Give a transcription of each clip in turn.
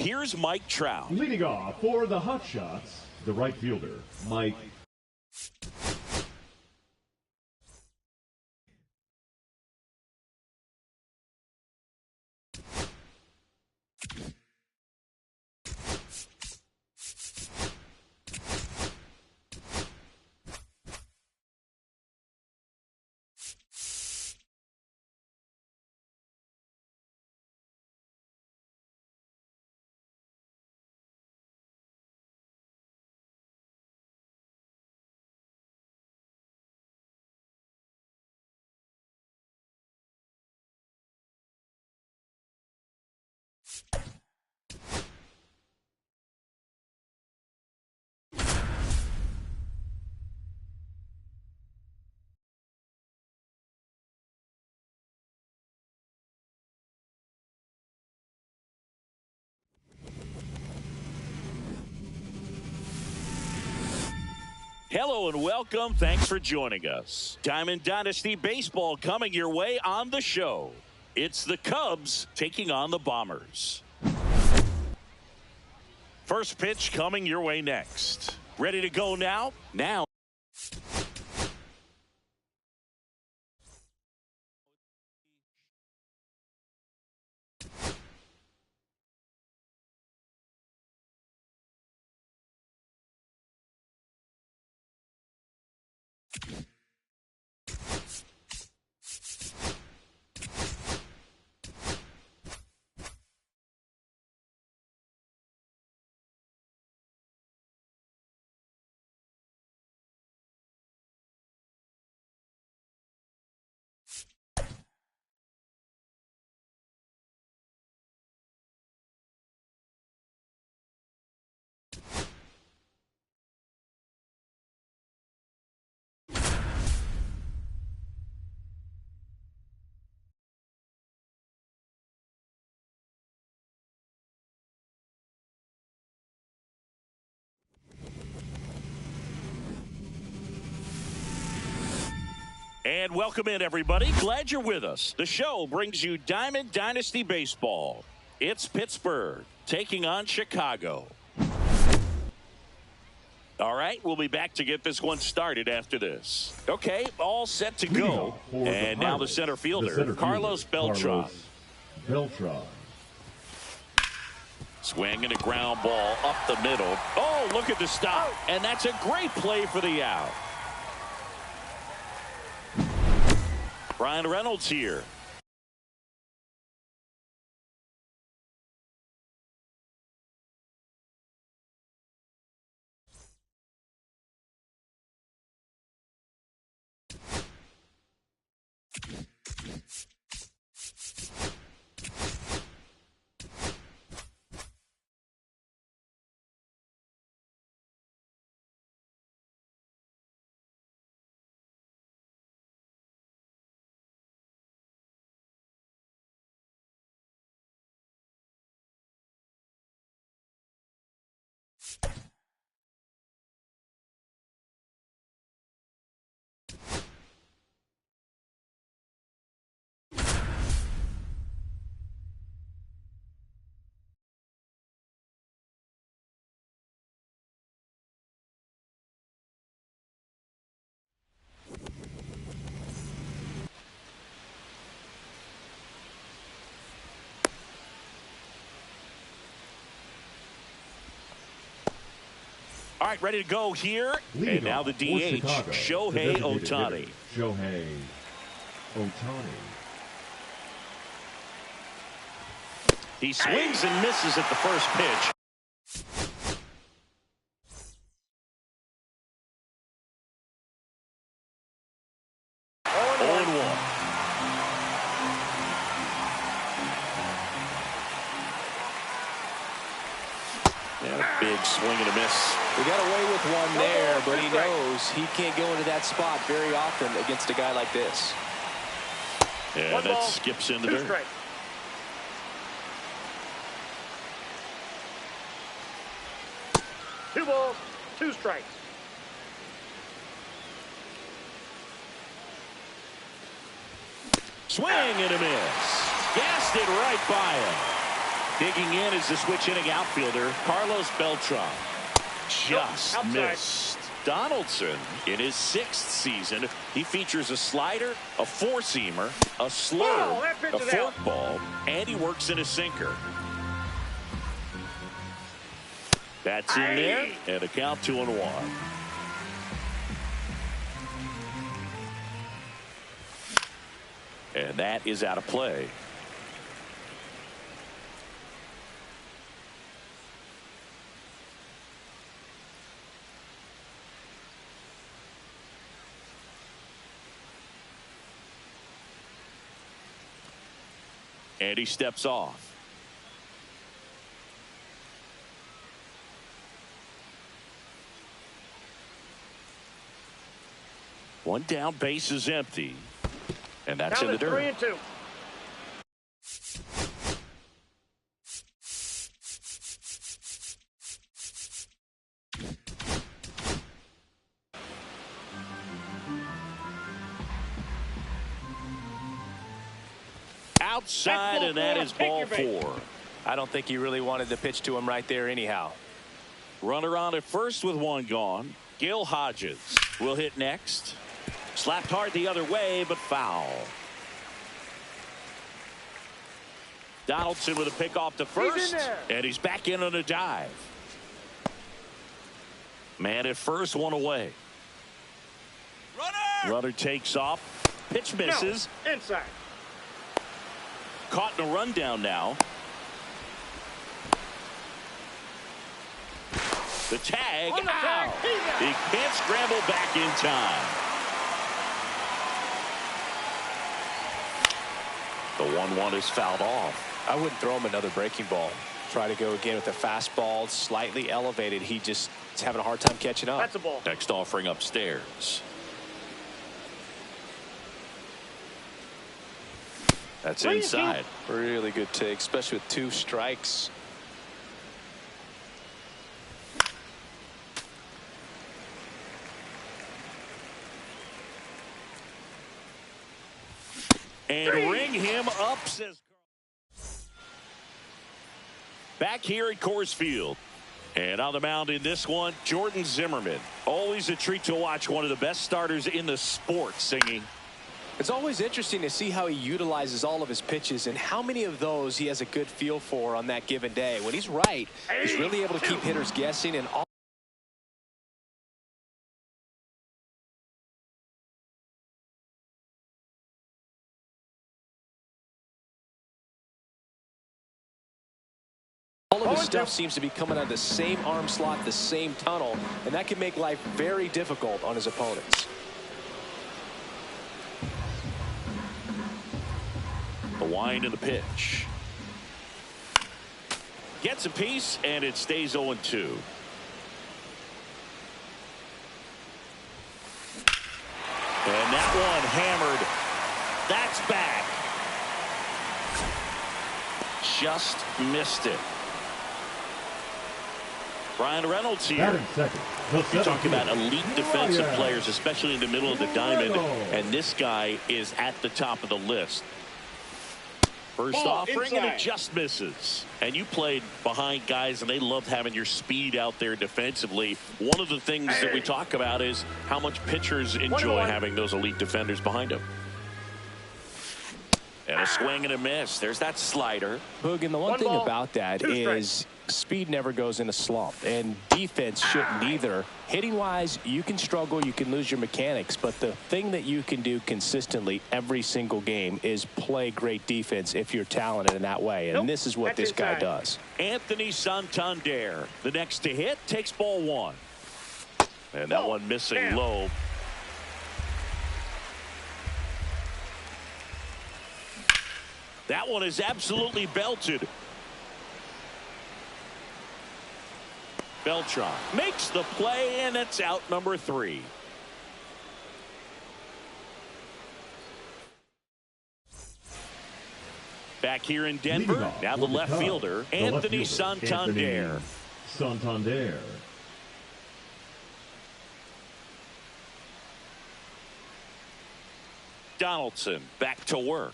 Here's Mike Trout. Leading off for the Hot Shots, the right fielder, Mike. Hello and welcome. Thanks for joining us. Diamond Dynasty Baseball coming your way on the show. It's the Cubs taking on the Bombers. First pitch coming your way next. Ready to go now? Now. And welcome in, everybody. Glad you're with us. The show brings you Diamond Dynasty Baseball. It's Pittsburgh taking on Chicago. All right, we'll be back to get this one started after this. Okay, all set to go. And now the center fielder, Carlos Beltran. Swing and a ground ball up the middle. Oh, look at the stop. And that's a great play for the out. Brian Reynolds here. All right, ready to go here. And now the DH, Shohei Ohtani. Shohei Ohtani. He swings and misses at the first pitch. 0-1. And a big swing and a miss. We got away with one there, but he knows he can't go into that spot very often against a guy like this. And that skips into there. 2 balls, 2 strikes. Swing and a miss. Gassed it right by him. Digging in is the switch inning outfielder, Carlos Beltran. Just missed. Donaldson, in his 6th season, he features a slider, a 4-seamer, a slurve, a forkball, and he works in a sinker. That's in there, and a count 2-1. And that is out of play. And he steps off. One down, base is empty. And that's in the dirt. 3-2. Outside, and that is ball 4. I don't think he really wanted to pitch to him right there anyhow. Runner on at first with 1 gone. Gil Hodges will hit next. Slapped hard the other way, but foul. Donaldson with a pick off to first, and he's back in on a dive. Man at first, 1 away. Runner takes off. Pitch misses. No, inside. Caught in a rundown now. The tag. Ow! He can't scramble back in time. The 1-1 is fouled off. I wouldn't throw him another breaking ball. Try to go again with a fastball, slightly elevated. He just is having a hard time catching up. That's a ball. Next offering upstairs. That's inside. Really good take, especially with 2 strikes. And ring him up, says Carl. Back here at Coors Field. And on the mound in this one, Jordan Zimmermann. Always a treat to watch one of the best starters in the sport singing. It's always interesting to see how he utilizes all of his pitches and how many of those he has a good feel for on that given day. When he's right, he's really able to keep hitters guessing and all of his stuff seems to be coming out of the same arm slot, the same tunnel, and that can make life very difficult on his opponents. The wind of the pitch. Gets a piece, and it stays 0-2. And that one hammered. That's back. Just missed it. Brian Reynolds here. You talk about elite defensive players, especially in the middle of the diamond, and this guy is at the top of the list. First offering, and it just misses. And you played behind guys, and they loved having your speed out there defensively. One of the things that we talk about is how much pitchers enjoy having those elite defenders behind them. And a swing and a miss. There's that slider. Boog, and the one thing about that is speed never goes in a slump, and defense shouldn't either. Hitting-wise, you can struggle, you can lose your mechanics, but the thing that you can do consistently every single game is play great defense if you're talented in that way, and this is what this guy does. Anthony Santander, the next to hit, takes ball one. And that one missing low. That one is absolutely belted. Beltran makes the play, and it's out number 3. Back here in Denver, now the left fielder, Anthony Santander. Donaldson back to work.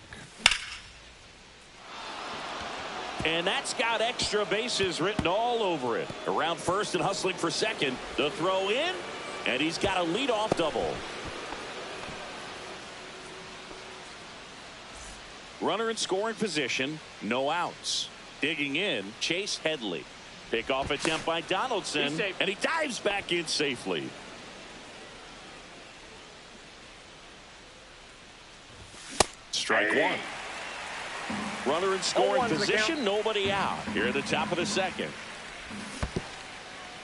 And that's got extra bases written all over it. Around first and hustling for second. The throw in, and he's got a leadoff double. Runner in scoring position, no outs. Digging in, Chase Headley. Pickoff attempt by Donaldson, and he dives back in safely. Strike one. Runner in scoring position, nobody out. Here at the top of the second.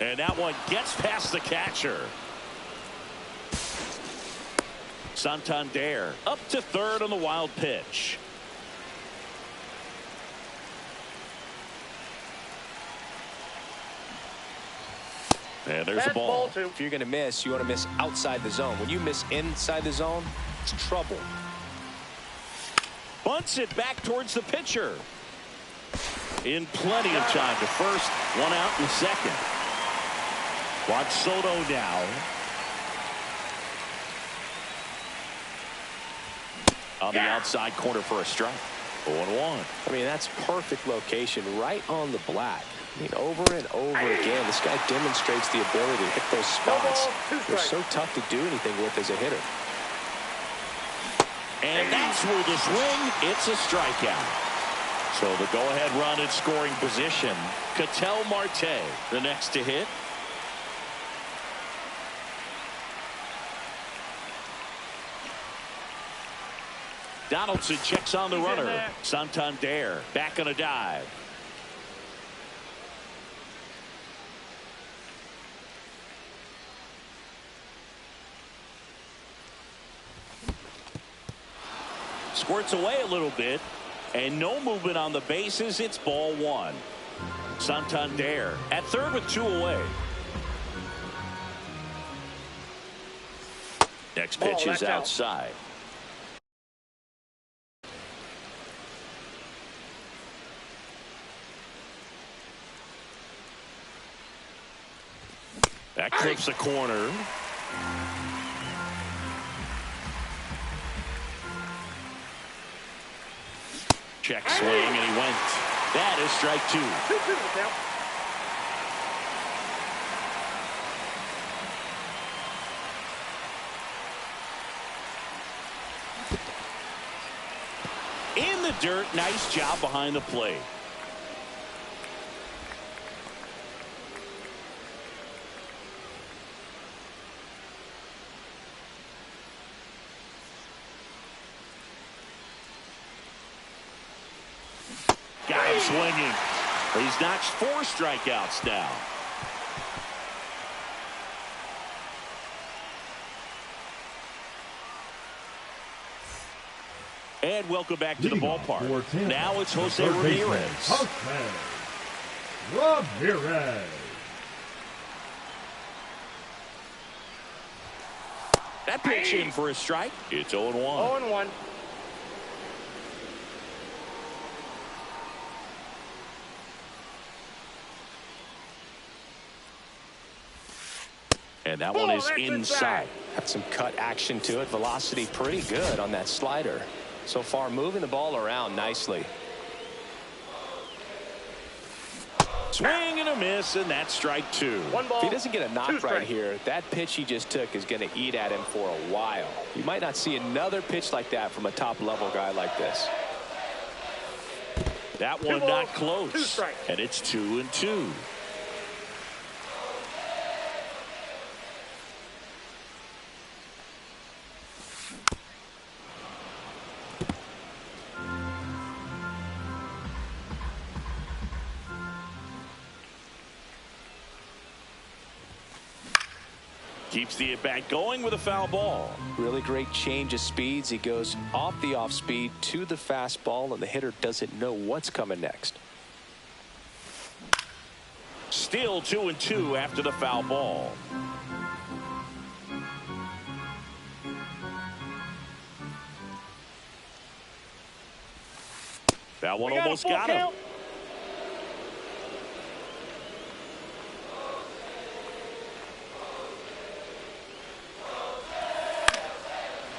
And that one gets past the catcher. Santander up to third on the wild pitch. And there's the ball. If you're going to miss, you want to miss outside the zone. When you miss inside the zone, it's trouble. Bunts it back towards the pitcher. In plenty of time to first, one out in second. Watch Soto now. On the outside corner for a strike. 0-1. I mean, that's perfect location right on the black. I mean, over and over again, this guy demonstrates the ability to hit those spots. They're so tough to do anything with as a hitter. And that's where the swing, it's a strikeout. So the go-ahead run in scoring position. Ketel Marte, the next to hit. Donaldson checks on the runner. Santander back on a dive. Squirts away a little bit, and no movement on the bases. It's ball one. Santander at third with two away. Next pitch is outside. That clips the corner. Check swing, and he went. That is strike 2. 2-2 the count. In the dirt, nice job behind the plate. Got him swinging. He's notched 4 strikeouts now. And welcome back to the ballpark. Now it's Jose Ramirez. Ramirez. That pitch in for a strike. It's 0-1. 0-1. And that one is inside. Had some cut action to it. Velocity pretty good on that slider. So far moving the ball around nicely. Swing and a miss, and that's strike 2. 1 ball. If he doesn't get a knock right strikes. here, that pitch he just took is going to eat at him for a while. You might not see another pitch like that from a top-level guy like this. That one 2 not balls, close. 2 strikes. And it's 2-2. Keeps the at-bat going with a foul ball. Really great change of speeds. He goes off the off-speed to the fastball, and the hitter doesn't know what's coming next. Still 2-2 after the foul ball. That one almost got him.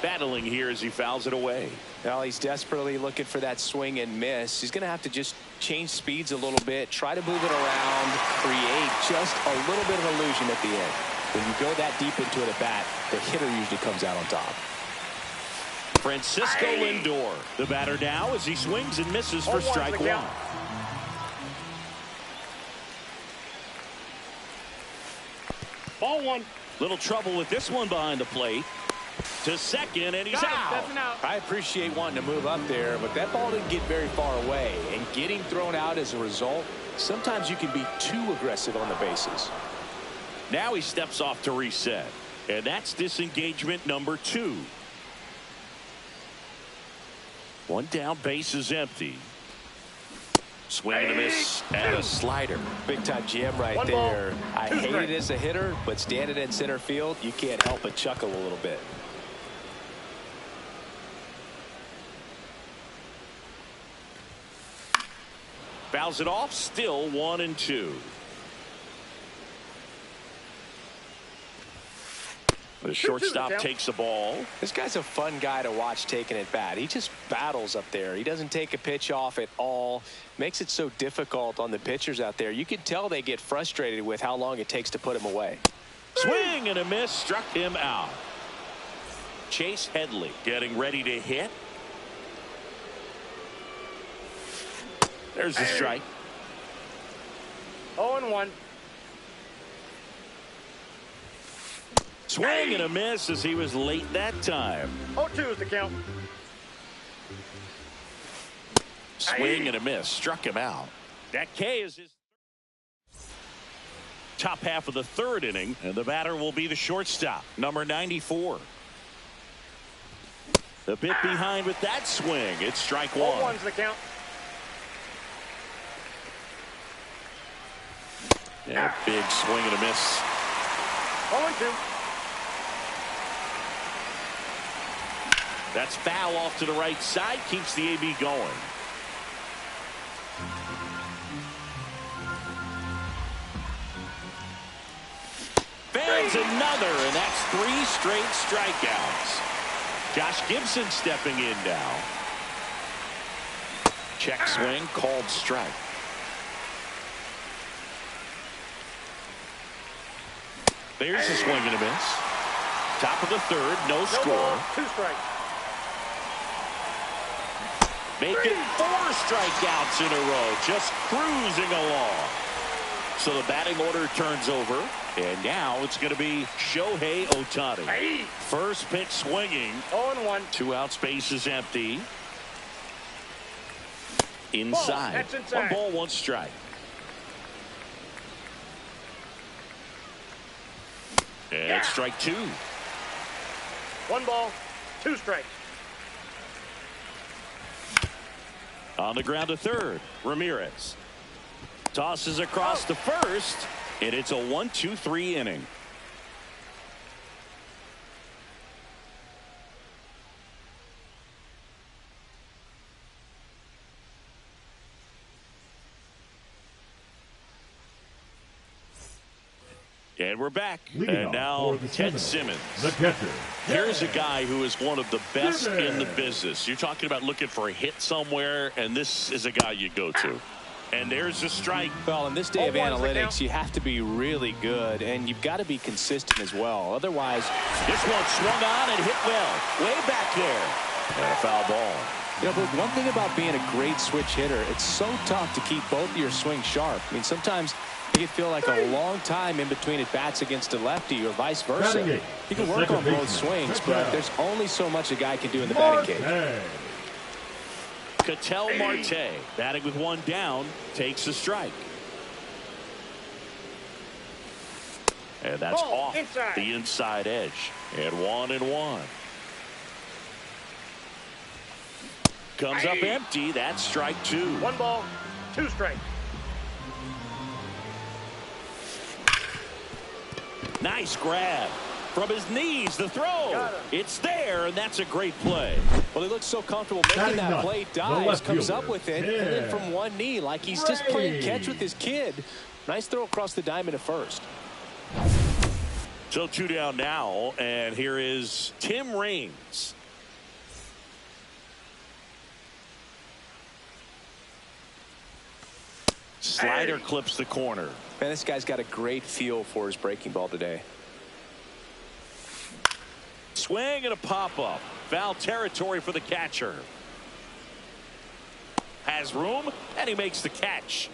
Battling here as he fouls it away. Well, he's desperately looking for that swing and miss. He's going to have to just change speeds a little bit, try to move it around, create just a little bit of illusion at the end. When you go that deep into it at bat, the hitter usually comes out on top. Francisco Lindor, the batter now as he swings and misses for strike 1. Ball 1. Little trouble with this one behind the plate. To second, and he's out. I appreciate wanting to move up there, but that ball didn't get very far away, and getting thrown out as a result, sometimes you can be too aggressive on the bases. Now he steps off to reset, and that's disengagement number 2. One down, base is empty. Swing and a miss, and a slider. Big time jam right 1 ball, there. I 2 hate strikes. it as a hitter, but standing in center field, you can't help but chuckle a little bit. Fouls it off, still 1-2. The shortstop takes the ball. This guy's a fun guy to watch taking at bat. He just battles up there. He doesn't take a pitch off at all. Makes it so difficult on the pitchers out there. You can tell they get frustrated with how long it takes to put him away. Swing and a miss, struck him out. Chase Headley getting ready to hit. There's the strike. 0-1. Swing and a miss as he was late that time. 0-2 is the count. Swing and a miss, struck him out. That K is his top half of the 3rd inning, and the batter will be the shortstop, number 94. The bit behind with that swing. It's strike 1. 0-1 is the count. Yeah, big swing and a miss. 0-2. That's foul off to the right side, keeps the AB going. Fans another, and that's 3 straight strikeouts. Josh Gibson stepping in now. Check swing, called strike. There's a swing and a miss. Top of the third, no score. Ball, 2 strikes. Making 4 strikeouts in a row, just cruising along. So the batting order turns over, and now it's going to be Shohei Ohtani. Hey. First pitch swinging. 0-1. 2 out, space is empty. Inside. That's inside. 1 ball, 1 strike. And strike 2. 1 ball, 2 strikes. On the ground to third, Ramirez. Tosses across to first, and it's a 1-2-3 inning. And we're back. Leading and off now for the Ted Seminoles, Simmons. the catcher. Here's a guy who is one of the best Simmons. in the business. You're talking about looking for a hit somewhere, and this is a guy you go to. And there's a strike. Well, in this day of 0-1's the analytics, count. you have to be really good, and you've got to be consistent as well. Otherwise, This one swung on and hit well. Way back there. And a foul ball. you know, but one thing about being a great switch hitter, it's so tough to keep both of your swings sharp. I mean, sometimes it can feel like a long time in between at bats against a lefty or vice versa. Batting eight, You can the work on second both baseman, swings, Ted but Brown. there's only so much a guy can do in the batting cage. Hey. Ketel Marte, batting with 1 down, takes a strike. And that's Ball, off inside. the inside edge. And 1-1. Comes up empty. That's strike 2. 1 ball, 2 strikes. Nice grab. From his knees, the throw. Got him. It's there, and that's a great play. Well, he looks so comfortable making Batting that ninth, play, the dives, left comes fielder, up with it, and then Ted from one knee, like he's just playing Ray. catch with his kid. Nice throw across the diamond at first. So 2 down now, and here is Tim Raines. Slider clips the corner. Man, this guy's got a great feel for his breaking ball today. Swing and a pop-up. Foul territory for the catcher. Has room, and he makes the catch.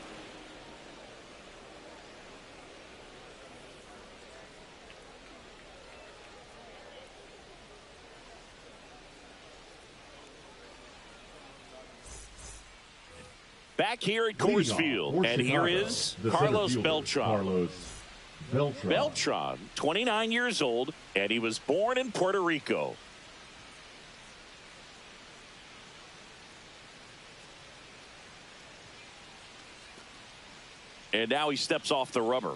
Back here at Coors Leading off Field, for and here Chicago, is the center Carlos fielder, Beltran. Carlos Beltran. Beltran, 29 years old, and he was born in Puerto Rico. And now he steps off the rubber.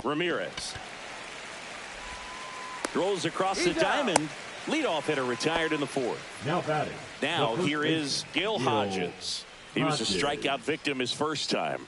Ramirez throws across the diamond. Leadoff hitter retired in the 4th. Now batting. Now the first here baseman, is Gil Hodges. He was a Hodges. strikeout victim his first time.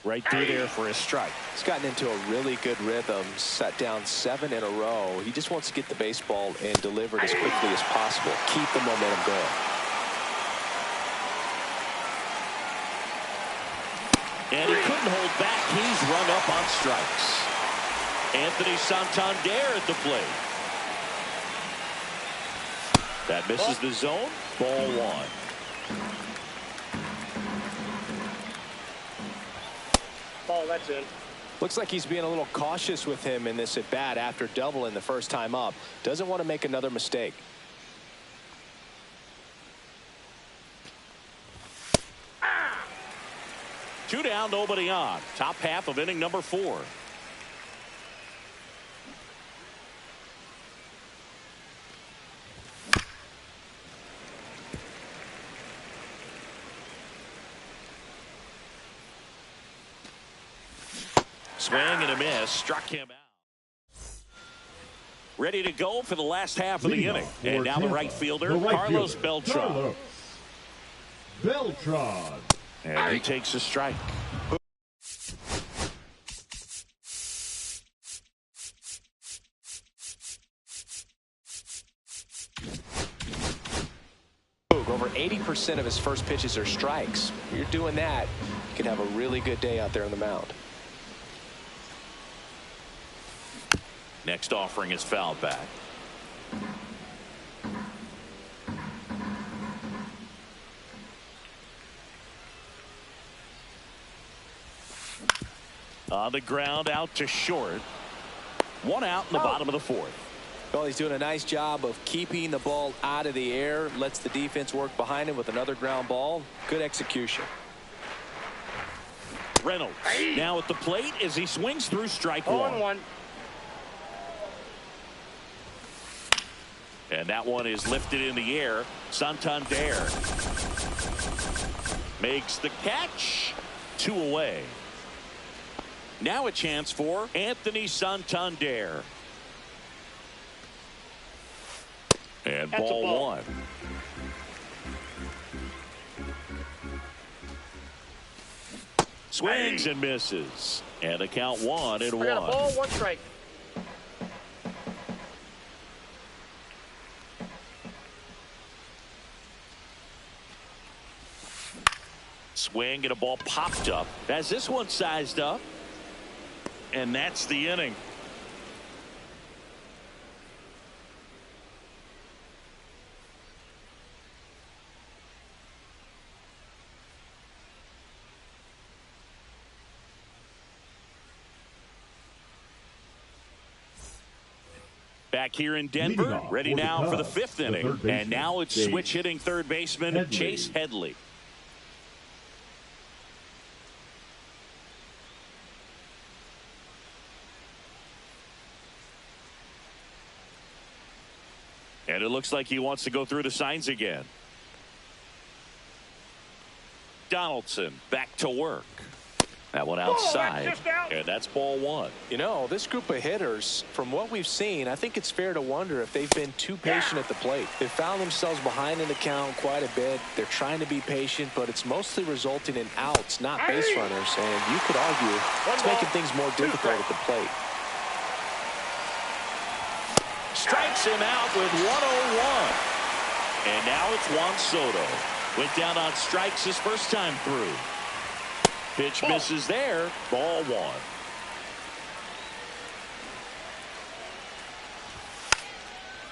Right through there for a strike. He's gotten into a really good rhythm, set down 7 in a row. He just wants to get the baseball and deliver it as quickly as possible. Keep the momentum going. And he couldn't hold back. He's run up on strikes. Anthony Santander at the plate. That misses the zone. Ball 1. Ball, that's in. Looks like he's being a little cautious with him in this at bat after doubling the first time up. Doesn't want to make another mistake. Two down, nobody on. Top half of inning number 4. Swing and a miss. Struck him out. Ready to go for the last half of the inning. And now the right fielder, Carlos Beltran. Beltran. And he takes a strike. Over 80% of his first pitches are strikes. If you're doing that, you can have a really good day out there on the mound. Next offering is fouled back. On the ground, out to short. One out in the bottom of the fourth. Well, he's doing a nice job of keeping the ball out of the air. Lets the defense work behind him with another ground ball. Good execution. Reynolds now at the plate as he swings through strike one. 0-1. And that one is lifted in the air. Santander makes the catch. 2 away. Now a chance for Anthony Santander. And ball 1. Swings and misses. And a count 1-1. I got a ball, 1 strike. Swing and a ball popped up. As this one sized up. And that's the inning. Back here in Denver, ready now for the 5th inning. And now it's switch hitting third baseman Chase Headley. And it looks like he wants to go through the signs again. Donaldson back to work. That one outside, and that's ball 1. You know, this group of hitters, from what we've seen, I think it's fair to wonder if they've been too patient at the plate. They've found themselves behind in the count quite a bit. They're trying to be patient, but it's mostly resulting in outs, not base runners. And you could argue it's making things more difficult at the plate. Strikes him out with 101. And now it's Juan Soto. Went down on strikes his first time through. Pitch misses there. Ball 1.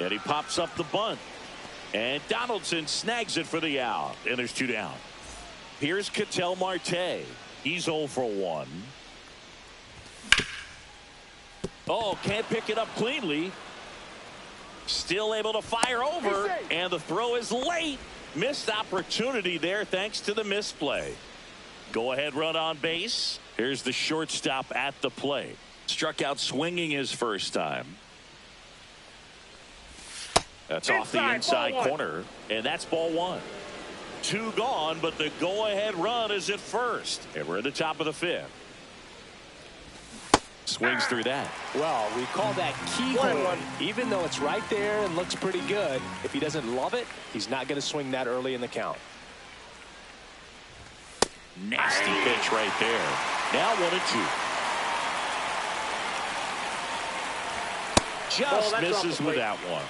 And he pops up the bunt. And Donaldson snags it for the out. And there's 2 down. Here's Ketel Marte. He's 0 for 1. Oh, can't pick it up cleanly. Still able to fire over. And the throw is late. Missed opportunity there thanks to the misplay. Go ahead run on base. Here's the shortstop at the plate. Struck out swinging his first time. That's off the inside corner. And that's ball 1. 2 gone, but the go ahead run is at first. And we're at the top of the 5th. Swings through that. Well, we call that keyhole. Even though it's right there and looks pretty good, if he doesn't love it, he's not going to swing that early in the count. Nasty pitch right there. Now 1-2. Just misses with that one.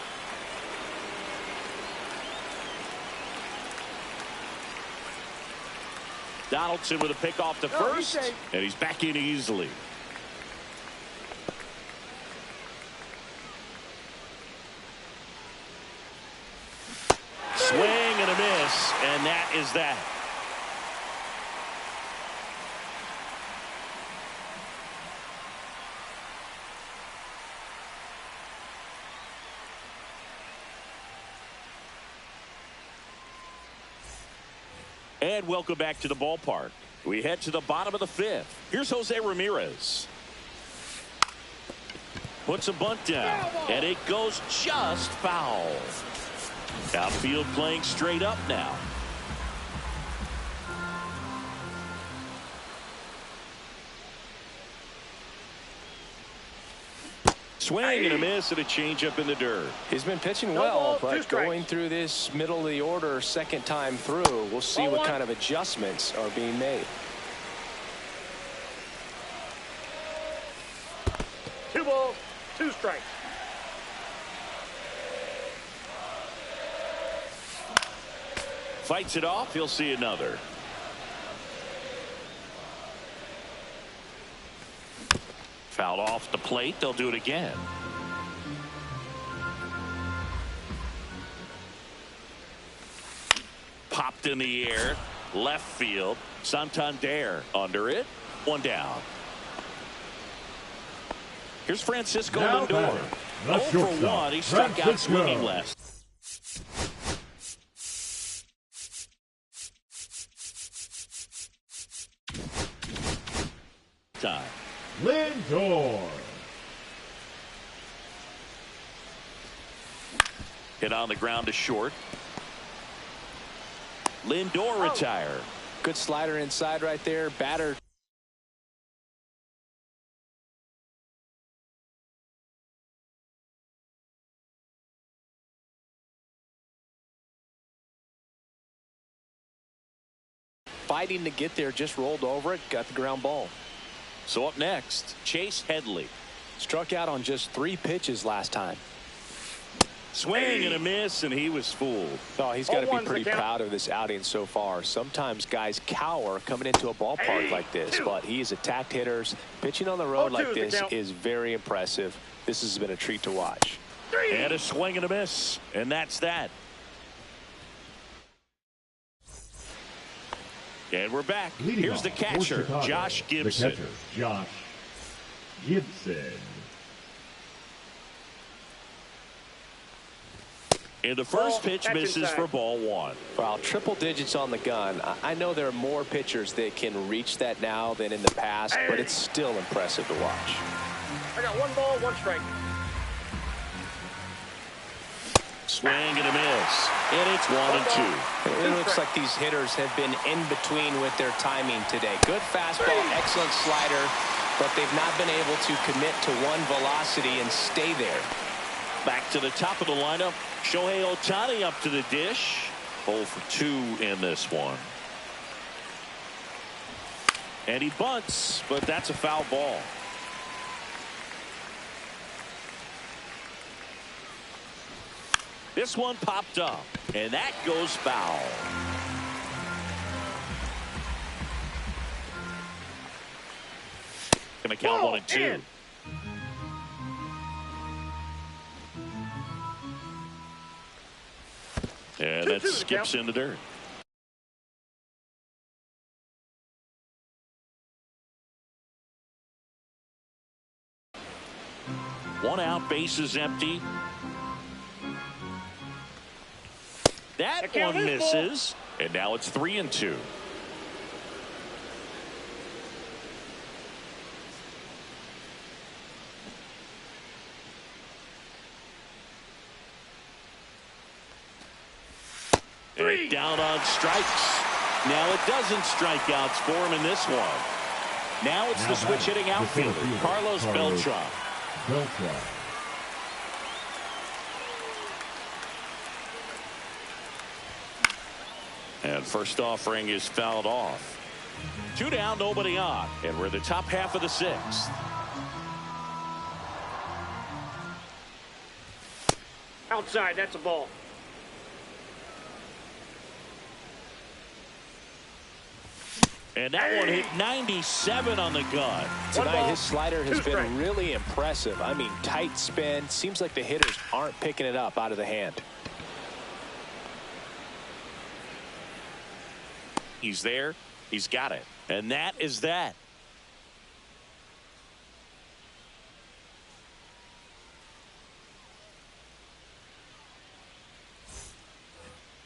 Donaldson with a pick off to first, and he's back in easily. Swing and a miss, and that is that. And welcome back to the ballpark. We head to the bottom of the 5th. Here's Jose Ramirez. Puts a bunt down, and it goes just foul. Outfield playing straight up now. Swing and a miss and a changeup in the dirt. He's been pitching No well, ball, two but strikes. going through this middle of the order second time through, we'll see Ball what one. kind of adjustments are being made. 2 balls, 2 strikes. Fights it off. He'll see another. Fouled off the plate. They'll do it again. Popped in the air. Left field. Santander under it. 1 down. Here's Francisco Now Lindor. batting, the 0 for shortstop, 1. He struck out Francisco. swinging last. Time. Lindor. Hit on the ground to short. Lindor retire. Good slider inside right there. Batter. Fighting to get there, just rolled over it, got the ground ball. So up next, Chase Headley. Struck out on just 3 pitches last time. Swing and a miss, and he was fooled. Oh, he's got to be 0-1's the pretty count. proud of this outing so far. Sometimes guys cower coming into a ballpark like this, 2. but he's attacked hitters. Pitching on the road 0-2 like is the this count. is very impressive. This has been a treat to watch. 3. And a swing and a miss, and that's that. And we're back. Leading Here's the off for catcher, Chicago, Josh Gibson. The catcher, Josh Gibson. And the first Ball, pitch catch misses inside. for ball 1. Wow, triple digits on the gun. I know there are more pitchers that can reach that now than in the past, but it's still impressive to watch. I got 1 ball, 1 strike. Swing and a miss, and it's 1 and 2. It looks like these hitters have been in between with their timing today. Good fastball, excellent slider, but they've not been able to commit to one velocity and stay there. Back to the top of the lineup. Shohei Ohtani up to the dish. 0 for 2 in this one. And he bunts, but that's a foul ball. This one popped up, and that goes foul. Gonna count Ball 1 and 2. in. And 2-2 that the skips count. in the dirt. One out, bases empty. That The count one is ball. misses, and now it's 3 and 2. And down on strikes. Now it doesn't strikeouts for him in this one. Now it's Now the switch batting, hitting the outfielder, center fielder, Carlos Carlos Beltran. Beltran. And first offering is fouled off. 2 down, nobody on. And we're the top half of the 6th. Outside, that's a ball. And that one hit 97 on the gun. Tonight, ball, his slider has 2 been strikes. really impressive. I mean, tight spin. Seems like the hitters aren't picking it up out of the hand. He's there. He's got it. And that is that.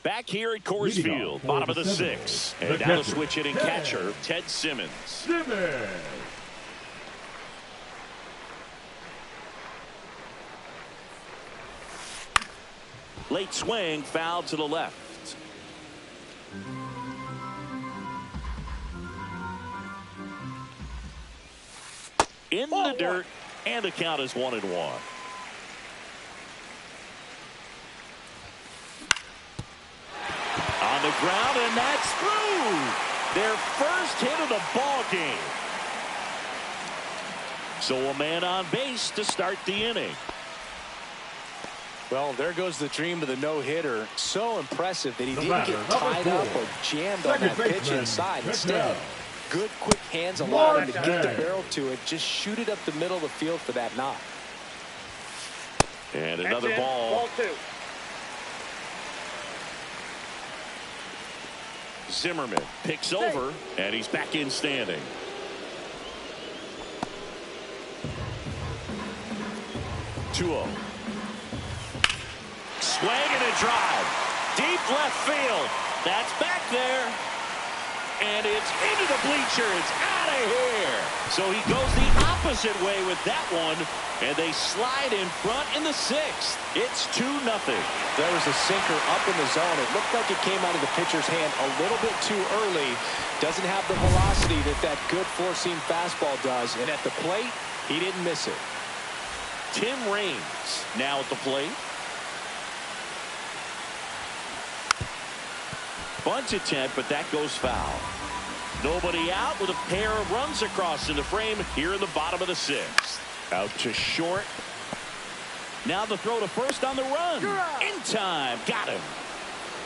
Back here at Coors Leading Field, off for bottom of the the seventh, 6th. the And now the catcher, switch hitting Ted catcher, Ted Simmons. Simmons. Late swing, foul to the left. In the dirt, And the count is 1-1. On the ground, and that's through. Their first hit of the ball game. So a man on base to start the inning. Well, there goes the dream of the no-hitter. So impressive that he didn't get tied up or jammed on that pitch inside. Instead, good, quick hands allowed him to get the barrel to it. Just shoot it up the middle of the field for that knock. And another ball. Ball 2. Zimmerman picks over, and he's back in standing. Tuo. Swing and a drive. Deep left field. That's back there. And it's into the bleachers. Out of here. So he goes the opposite way with that one. And they slide in front in the 6th. It's 2-0. There was a sinker up in the zone. It looked like it came out of the pitcher's hand a little bit too early. Doesn't have the velocity that good four-seam fastball does. And at the plate, he didn't miss it. Tim Raines now at the plate. Bunt attempt, but that goes foul. Nobody out with a pair of runs across in the frame here in the bottom of the 6th. Out to short. Now the throw to first on the run. In time. Got him.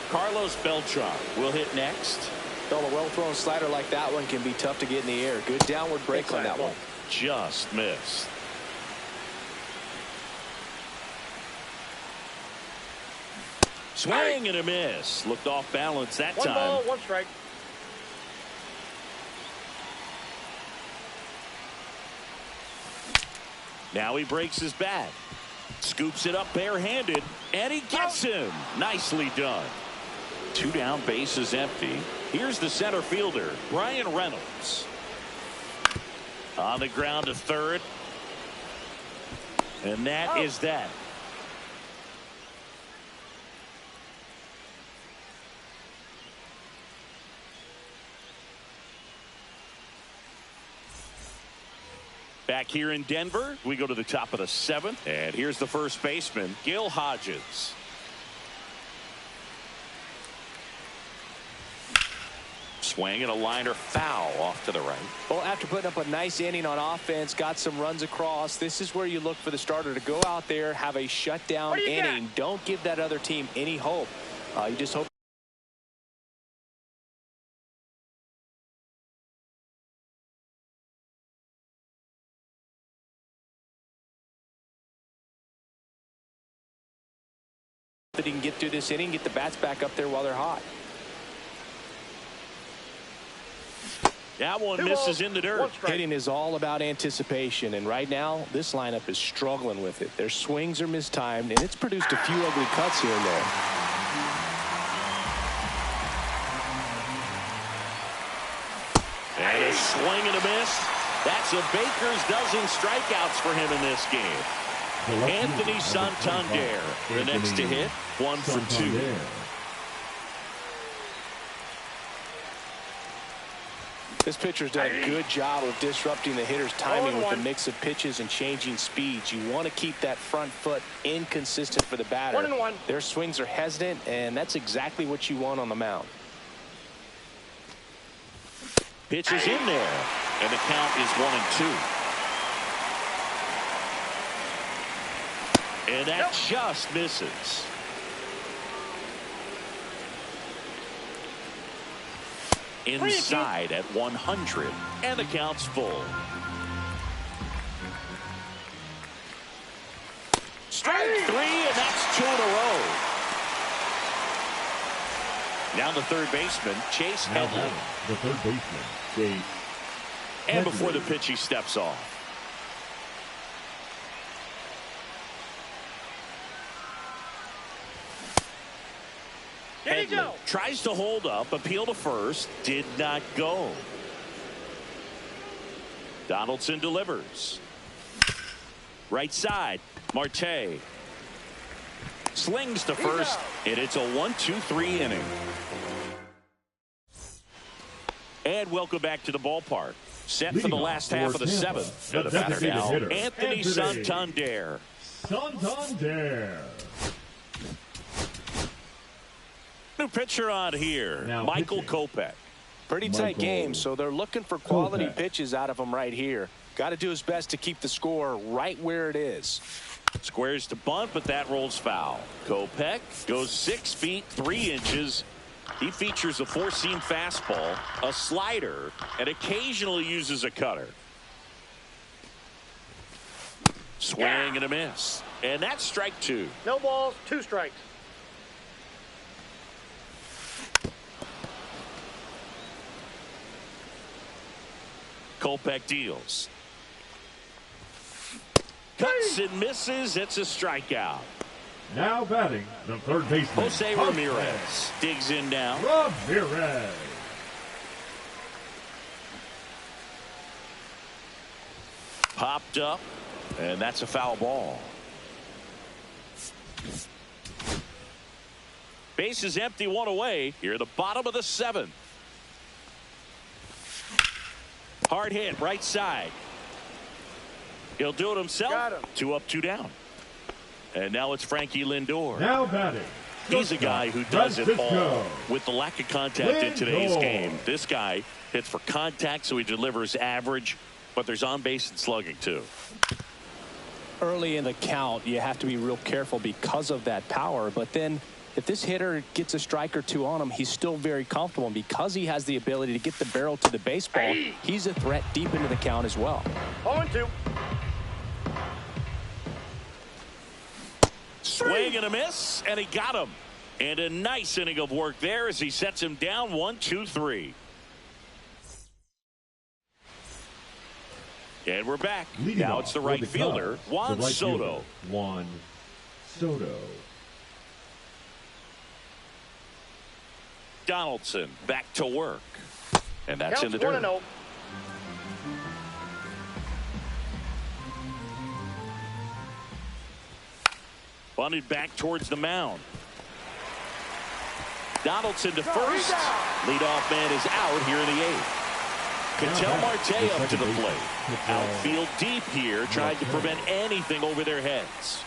Carlos Beltran will hit next. Well, a well-thrown slider like that one can be tough to get in the air. Good downward break on that one. Just missed. Swing and a miss. Looked off balance that time. 1 ball, 1 strike. Now he breaks his bat. Scoops it up barehanded, and he gets him. Nicely done. 2 down, bases empty. Here's the center fielder, Brian Reynolds. On the ground to third. And that is that. Back here in Denver, we go to the top of the 7th. And here's the first baseman, Gil Hodges. Swing and a liner foul off to the right. Well, after putting up a nice inning on offense, got some runs across, this is where you look for the starter to go out there, have a shutdown inning. Don't give that other team any hope. You just hope that he can get through this inning, get the bats back up there while they're hot. That one misses in the dirt. Hitting is all about anticipation, and right now this lineup is struggling with it. Their swings are mistimed, and it's produced a few ugly cuts here and there. And a swing and a miss. That's a baker's dozen strikeouts for him in this game. Anthony Santander, the next to hit, 1 for 2. This pitcher's done a good job of disrupting the hitter's timing with a mix of pitches and changing speeds. You want to keep that front foot inconsistent for the batter. 1-1. Their swings are hesitant, and that's exactly what you want on the mound. Pitch is in there, and the count is 1-2. And that just misses. Inside at 100, and the count's full. Strike 3, and that's 2 in a row. Now the third baseman, Chase Headley. The third baseman, Chase. And before the pitch, he steps off. Headley tries to hold up, appeal to first, did not go. Donaldson delivers. Right side, Marte. Slings to first, and it's a 1-2-3 inning. And welcome back to the ballpark. Set for the last half of the seventh. The designated now, hitter, Anthony Santander. Santander. New pitcher on here, Now Michael pitching. Kopech. Pretty tight game, so they're looking for quality pitches out of him right here. Got to do his best to keep the score right where it is. Squares to bunt, but that rolls foul. Kopech goes 6 feet 3 inches. He features a four-seam fastball, a slider, and occasionally uses a cutter. Swing and a miss. And that's strike 2. No balls, 2 strikes. Kopech deals. Cuts and misses. It's a strikeout. Now batting, the third baseman, Jose Ramirez digs in now. Ramirez. Popped up, and that's a foul ball. Base is empty, 1 away. Here at the bottom of the 7th. Hard hit, right side. He'll do it himself. Got him. 2 up, 2 down. And now it's Frankie Lindor. Now batting, He's a guy who does it all. Francisco With the lack of contact in today's Lindor. game, this guy hits for contact, so he delivers average, but there's on base and slugging too. Early in the count, you have to be real careful because of that power. But then if this hitter gets a strike or 2 on him, he's still very comfortable. And because he has the ability to get the barrel to the baseball, he's a threat deep into the count as well. 0-2. Swing and a miss, and he got him. And a nice inning of work there as he sets him down 1, 2, 3. And we're back. Leading Now off it's the for right the fielder, Cubs, Juan the right Soto. fielder, Juan Soto. Donaldson back to work. And that's in the Counts dirt. 1-0. Bunted back towards the mound. Donaldson to He's first. out. Leadoff man is out here in the 8th. Ketel Marte up to the plate. Outfield deep here, trying to prevent anything over their heads.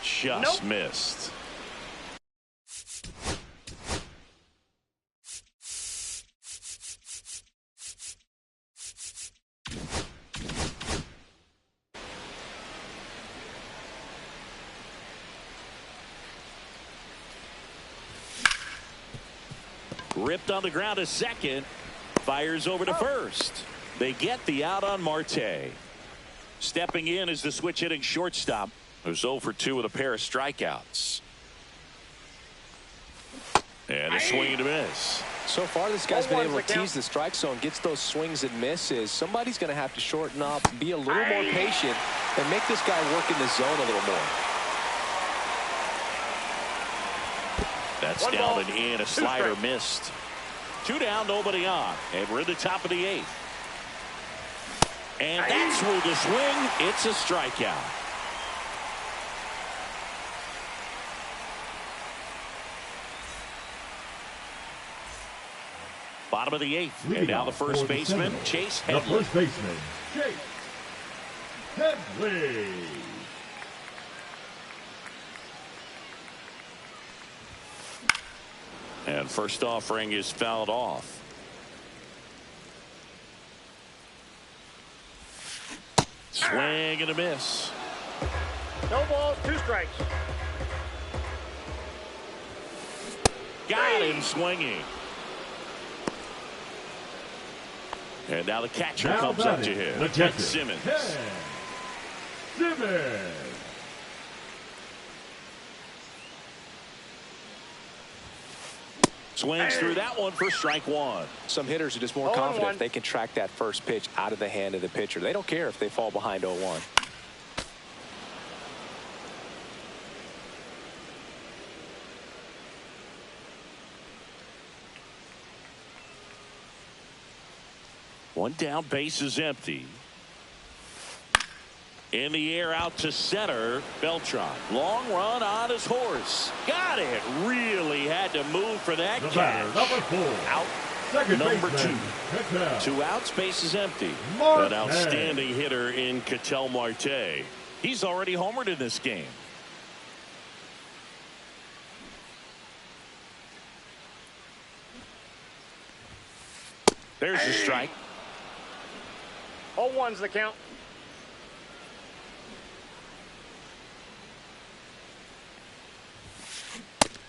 Just missed. Ripped on the ground to second. Fires over to first. They get the out on Marte. Stepping in is the switch hitting shortstop, who's 0 for 2 with a pair of strikeouts. And a swing and a miss. So far, this guy's been 0-1's able the to count. tease the strike zone, gets those swings and misses. Somebody's going to have to shorten up, be a little more patient, and make this guy work in the zone a little more. That's One down ball, and in. A 2 slider strikes. missed. 2 down, nobody on. And we're in the top of the 8th. And that's ruled a swing. It's a strikeout. Bottom of the 8th. And Leading now the off for first the baseman, 7th, Chase the Headley. first baseman, Chase Headley. And first offering is fouled off. Swing and a miss. No balls, 2 strikes. Got him swinging. And now the catcher Now comes up to batting, him. the Ted catcher, Simmons. Ted Simmons. Swings through that one for strike 1. Some hitters are just more 0-1. confident if they can track that first pitch out of the hand of the pitcher. They don't care if they fall behind 0-1. One down, base is empty. In the air out to center. Beltran. Long run on his horse. Got it. Really had to move for that The batter, catch. number 4, Out. Number baseman, 2. Ketel. 2 outs, base is empty. Marte. An outstanding hitter in Ketel Marte. He's already homered in this game. There's the strike. 0-1's the count.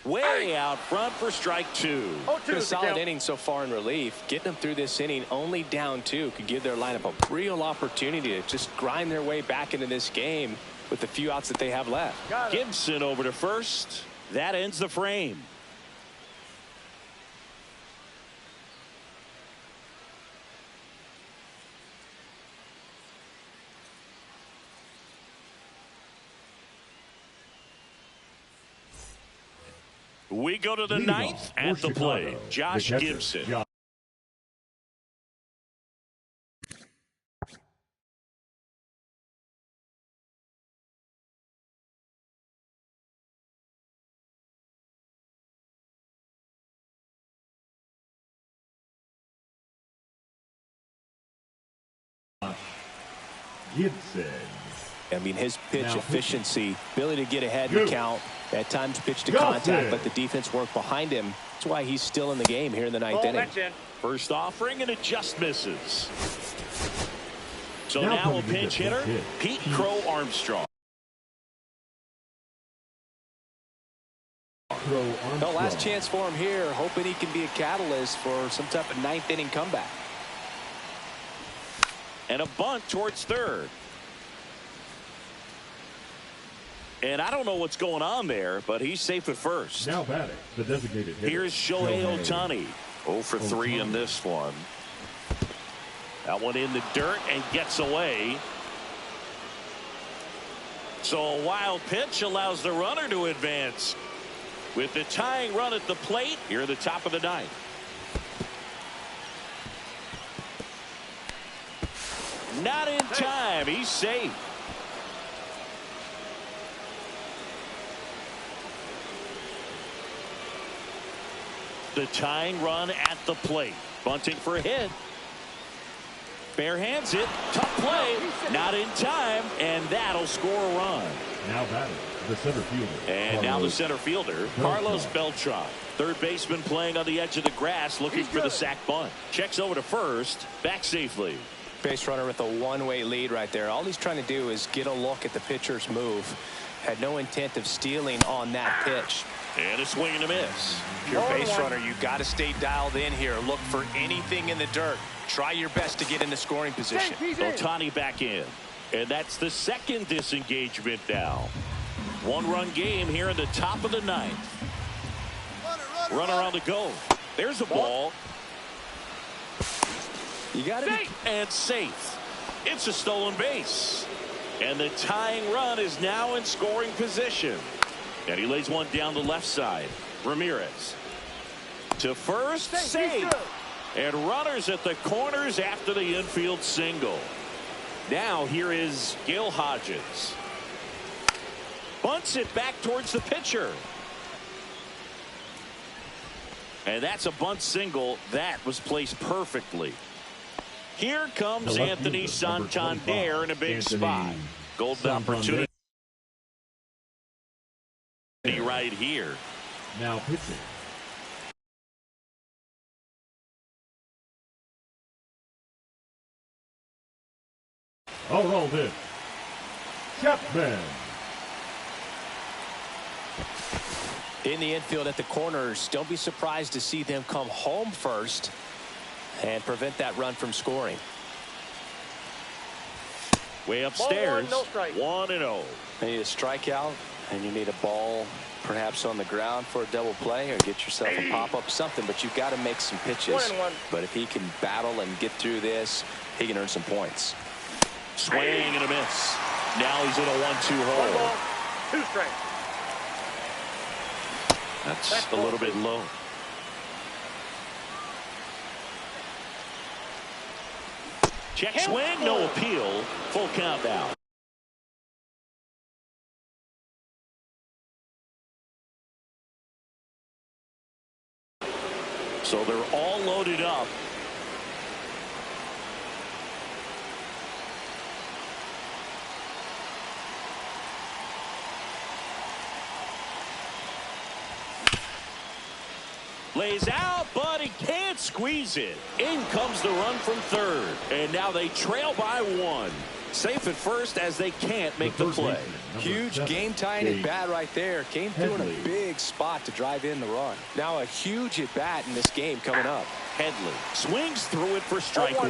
Way out front for strike 2. 0-2's A the solid count. inning so far in relief. Getting them through this inning only down 2 could give their lineup a real opportunity to just grind their way back into this game with the few outs that they have left. Got it. Gibson over to first. That ends the frame. We go to the Leadoff ninth at for the plate. Chicago, Josh the catcher, Gibson. Josh. Gibson. I mean, his pitch Now, efficiency, ability to get ahead in the count, at times pitch to Go contact, ahead. but the defense worked behind him. That's why he's still in the game here in the ninth Ball, inning. that's in. First offering, and it just misses. So Now now a coming in pinch the hitter, pinch hit. Pete Crow Armstrong. Crow Armstrong. No, last chance for him here, hoping he can be a catalyst for some type of ninth inning comeback. And a bunt towards third. And I don't know what's going on there, but he's safe at first. Now batting, the designated hitter. Here's Shohei Ohtani. 0 for 3 in this one. That one in the dirt and gets away. So a wild pitch allows the runner to advance. With the tying run at the plate, here at the top of the ninth. Not in time. He's safe. The tying run at the plate. Bunting for a hit. Bare hands it. Tough play. Not in time. And that'll score a run. Now batting, the center fielder. And now the center fielder, Carlos Beltran. Third baseman playing on the edge of the grass, looking for the sac bunt. Checks over to first. Back safely. Base runner with a one-way lead right there. All he's trying to do is get a look at the pitcher's move. Had no intent of stealing on that pitch. And a swing and a miss. If you're a base runner, you got to stay dialed in here. Look for anything in the dirt. Try your best to get into scoring position. Ohtani back in. And that's the second disengagement now. One-run game here in the top of the ninth. Runner on the go. There's a ball. You got to be. And safe. It's a stolen base. And the tying run is now in scoring position. And he lays one down the left side. Ramirez. To first, safe. And runners at the corners after the infield single. Now here is Gil Hodges. Bunts it back towards the pitcher. And that's a bunt single. That was placed perfectly. Here comes Anthony Santander in a big spot. Golden opportunity right here. Now pitching. Oh, rolled in. Chapman. In the infield at the corners, don't be surprised to see them come home first and prevent that run from scoring. Way upstairs. Ball 1, no strike. 1-0. You need a strikeout, and you need a ball perhaps on the ground for a double play, or get yourself a pop-up, something, but you've got to make some pitches. 1-1. But if he can battle and get through this, he can earn some points. Swing and a miss. Now he's in a 1-2 1 hole. ball, 2 strikes. That's a little bit low. Check swing, no appeal. Full count now. So they're all loaded up. Lays out, but he can't squeeze it. In comes the run from third. And now they trail by 1. Safe at first as they can't make the play. Huge game-tying at bat right there. Came through in a big spot to drive in the run. Now a huge at bat in this game coming up. Headley swings through it for strike 1.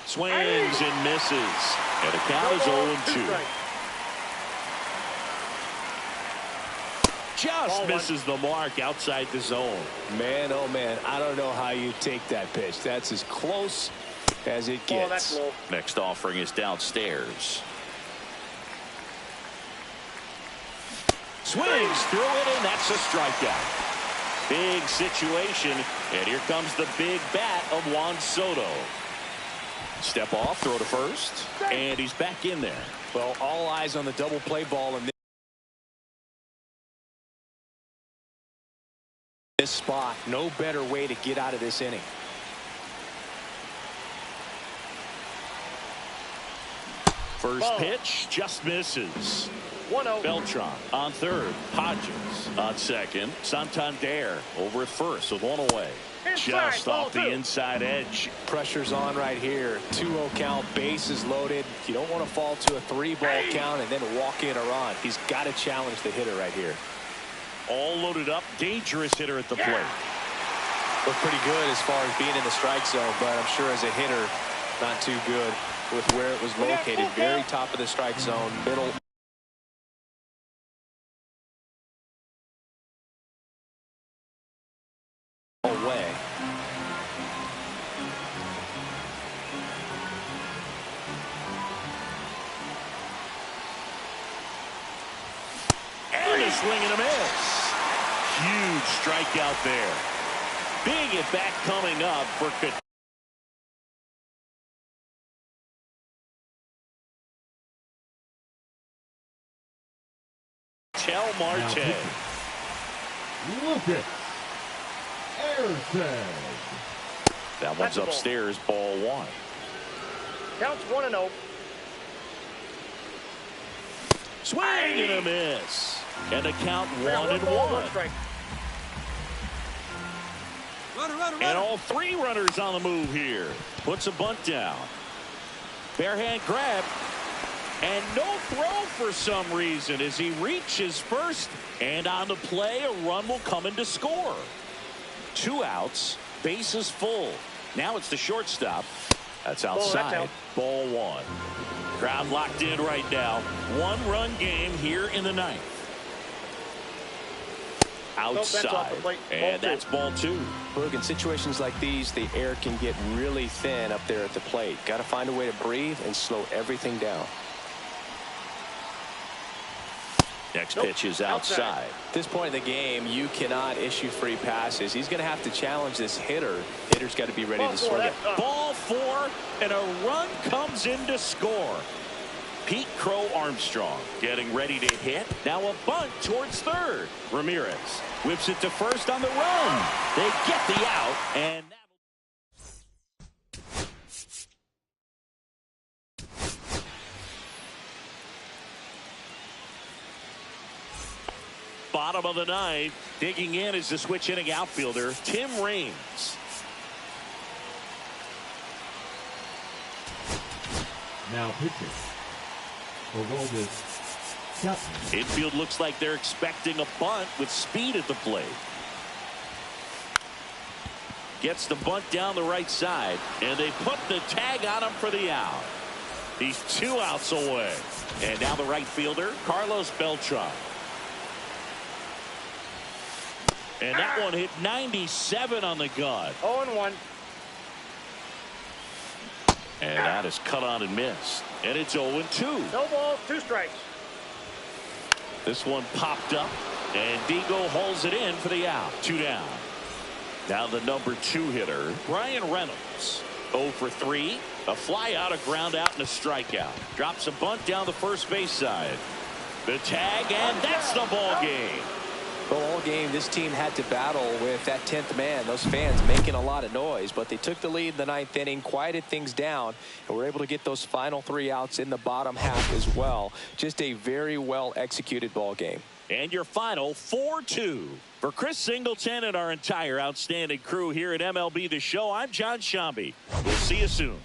Swings and misses. And the count is 0-2. Just misses the mark outside the zone. Man, oh man, I don't know how you take that pitch. That's as close as it gets. Oh, that's low. Next offering is downstairs. Swings through it, and that's a strikeout. Big situation, and here comes the big bat of Juan Soto. Step off, throw to first, and he's back in there. Well, all eyes on the double play ball in this spot. No better way to get out of this inning. First pitch just misses. 1-0. Beltran on third. Hodges on second. Santander over at first with 1 away. Inside, Just off the 2. inside edge. Pressure's on right here. 2-0 count. Bases loaded. You don't want to fall to a 3-ball count and then walk in a run. He's got to challenge the hitter right here. All loaded up. Dangerous hitter at the plate. Looked pretty good as far as being in the strike zone, but I'm sure as a hitter, not too good with where it was located. Very top of the strike zone, middle. Away. And a swing and a miss. Huge strikeout there. Big at bat coming up for Ketel Marte. Lucas Erceg. That one's upstairs, ball 1. Counts 1-0. Swing and a miss. And a count 1-1. 1 strike. And all 3 runners on the move here. Puts a bunt down. Bare hand grab. And no throw for some reason as he reaches first. And on the play, a run will come in to score. 2 outs. Bases full. Now it's the shortstop. That's outside. Ball 1. Crowd locked in right now. 1-run game here in the 9th. Outside. And that's ball 2. Look, in situations like these, the air can get really thin up there at the plate. Got to find a way to breathe and slow everything down. Next pitch is outside. At this point in the game, you cannot issue free passes. He's going to have to challenge this hitter. Hitter's got to be ready to swing it. Ball 4, and a run comes in to score. Pete Crow Armstrong getting ready to hit. Now a bunt towards third. Ramirez whips it to first on the run. They get the out, and bottom of the 9th. Digging in is the switch inning outfielder Tim Raines. Now pitching. Infield looks like they're expecting a bunt with speed at the plate. Gets the bunt down the right side, and they put the tag on him for the out. He's 2 outs away. And now the right fielder, Carlos Beltran. And that one hit 97 on the gun. 0-1. And that is cut on and missed. And it's 0-2. No balls, 2 strikes. This one popped up, and Digo hauls it in for the out. 2 down. Now the number 2 hitter, Brian Reynolds. 0 for 3. A fly out, a ground out, and a strikeout. Drops a bunt down the first base side. The tag, and that's the ball game. Well, all game, this team had to battle with that 10th man. Those fans making a lot of noise, but they took the lead in the 9th inning, quieted things down, and were able to get those final 3 outs in the bottom half as well. Just a very well executed ball game. And your final 4-2. For Chris Singleton and our entire outstanding crew here at MLB The Show, I'm John Shambi. We'll see you soon.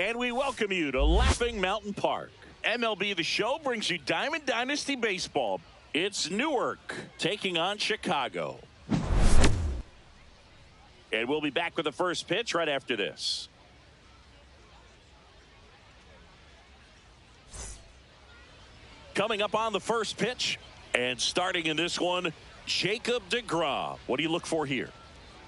And we welcome you to Laughing Mountain Park. MLB The Show brings you Diamond Dynasty Baseball. It's Newark taking on Chicago. And we'll be back with the first pitch right after this. Coming up on the first pitch and starting in this one, Jacob deGrom. What do you look for here?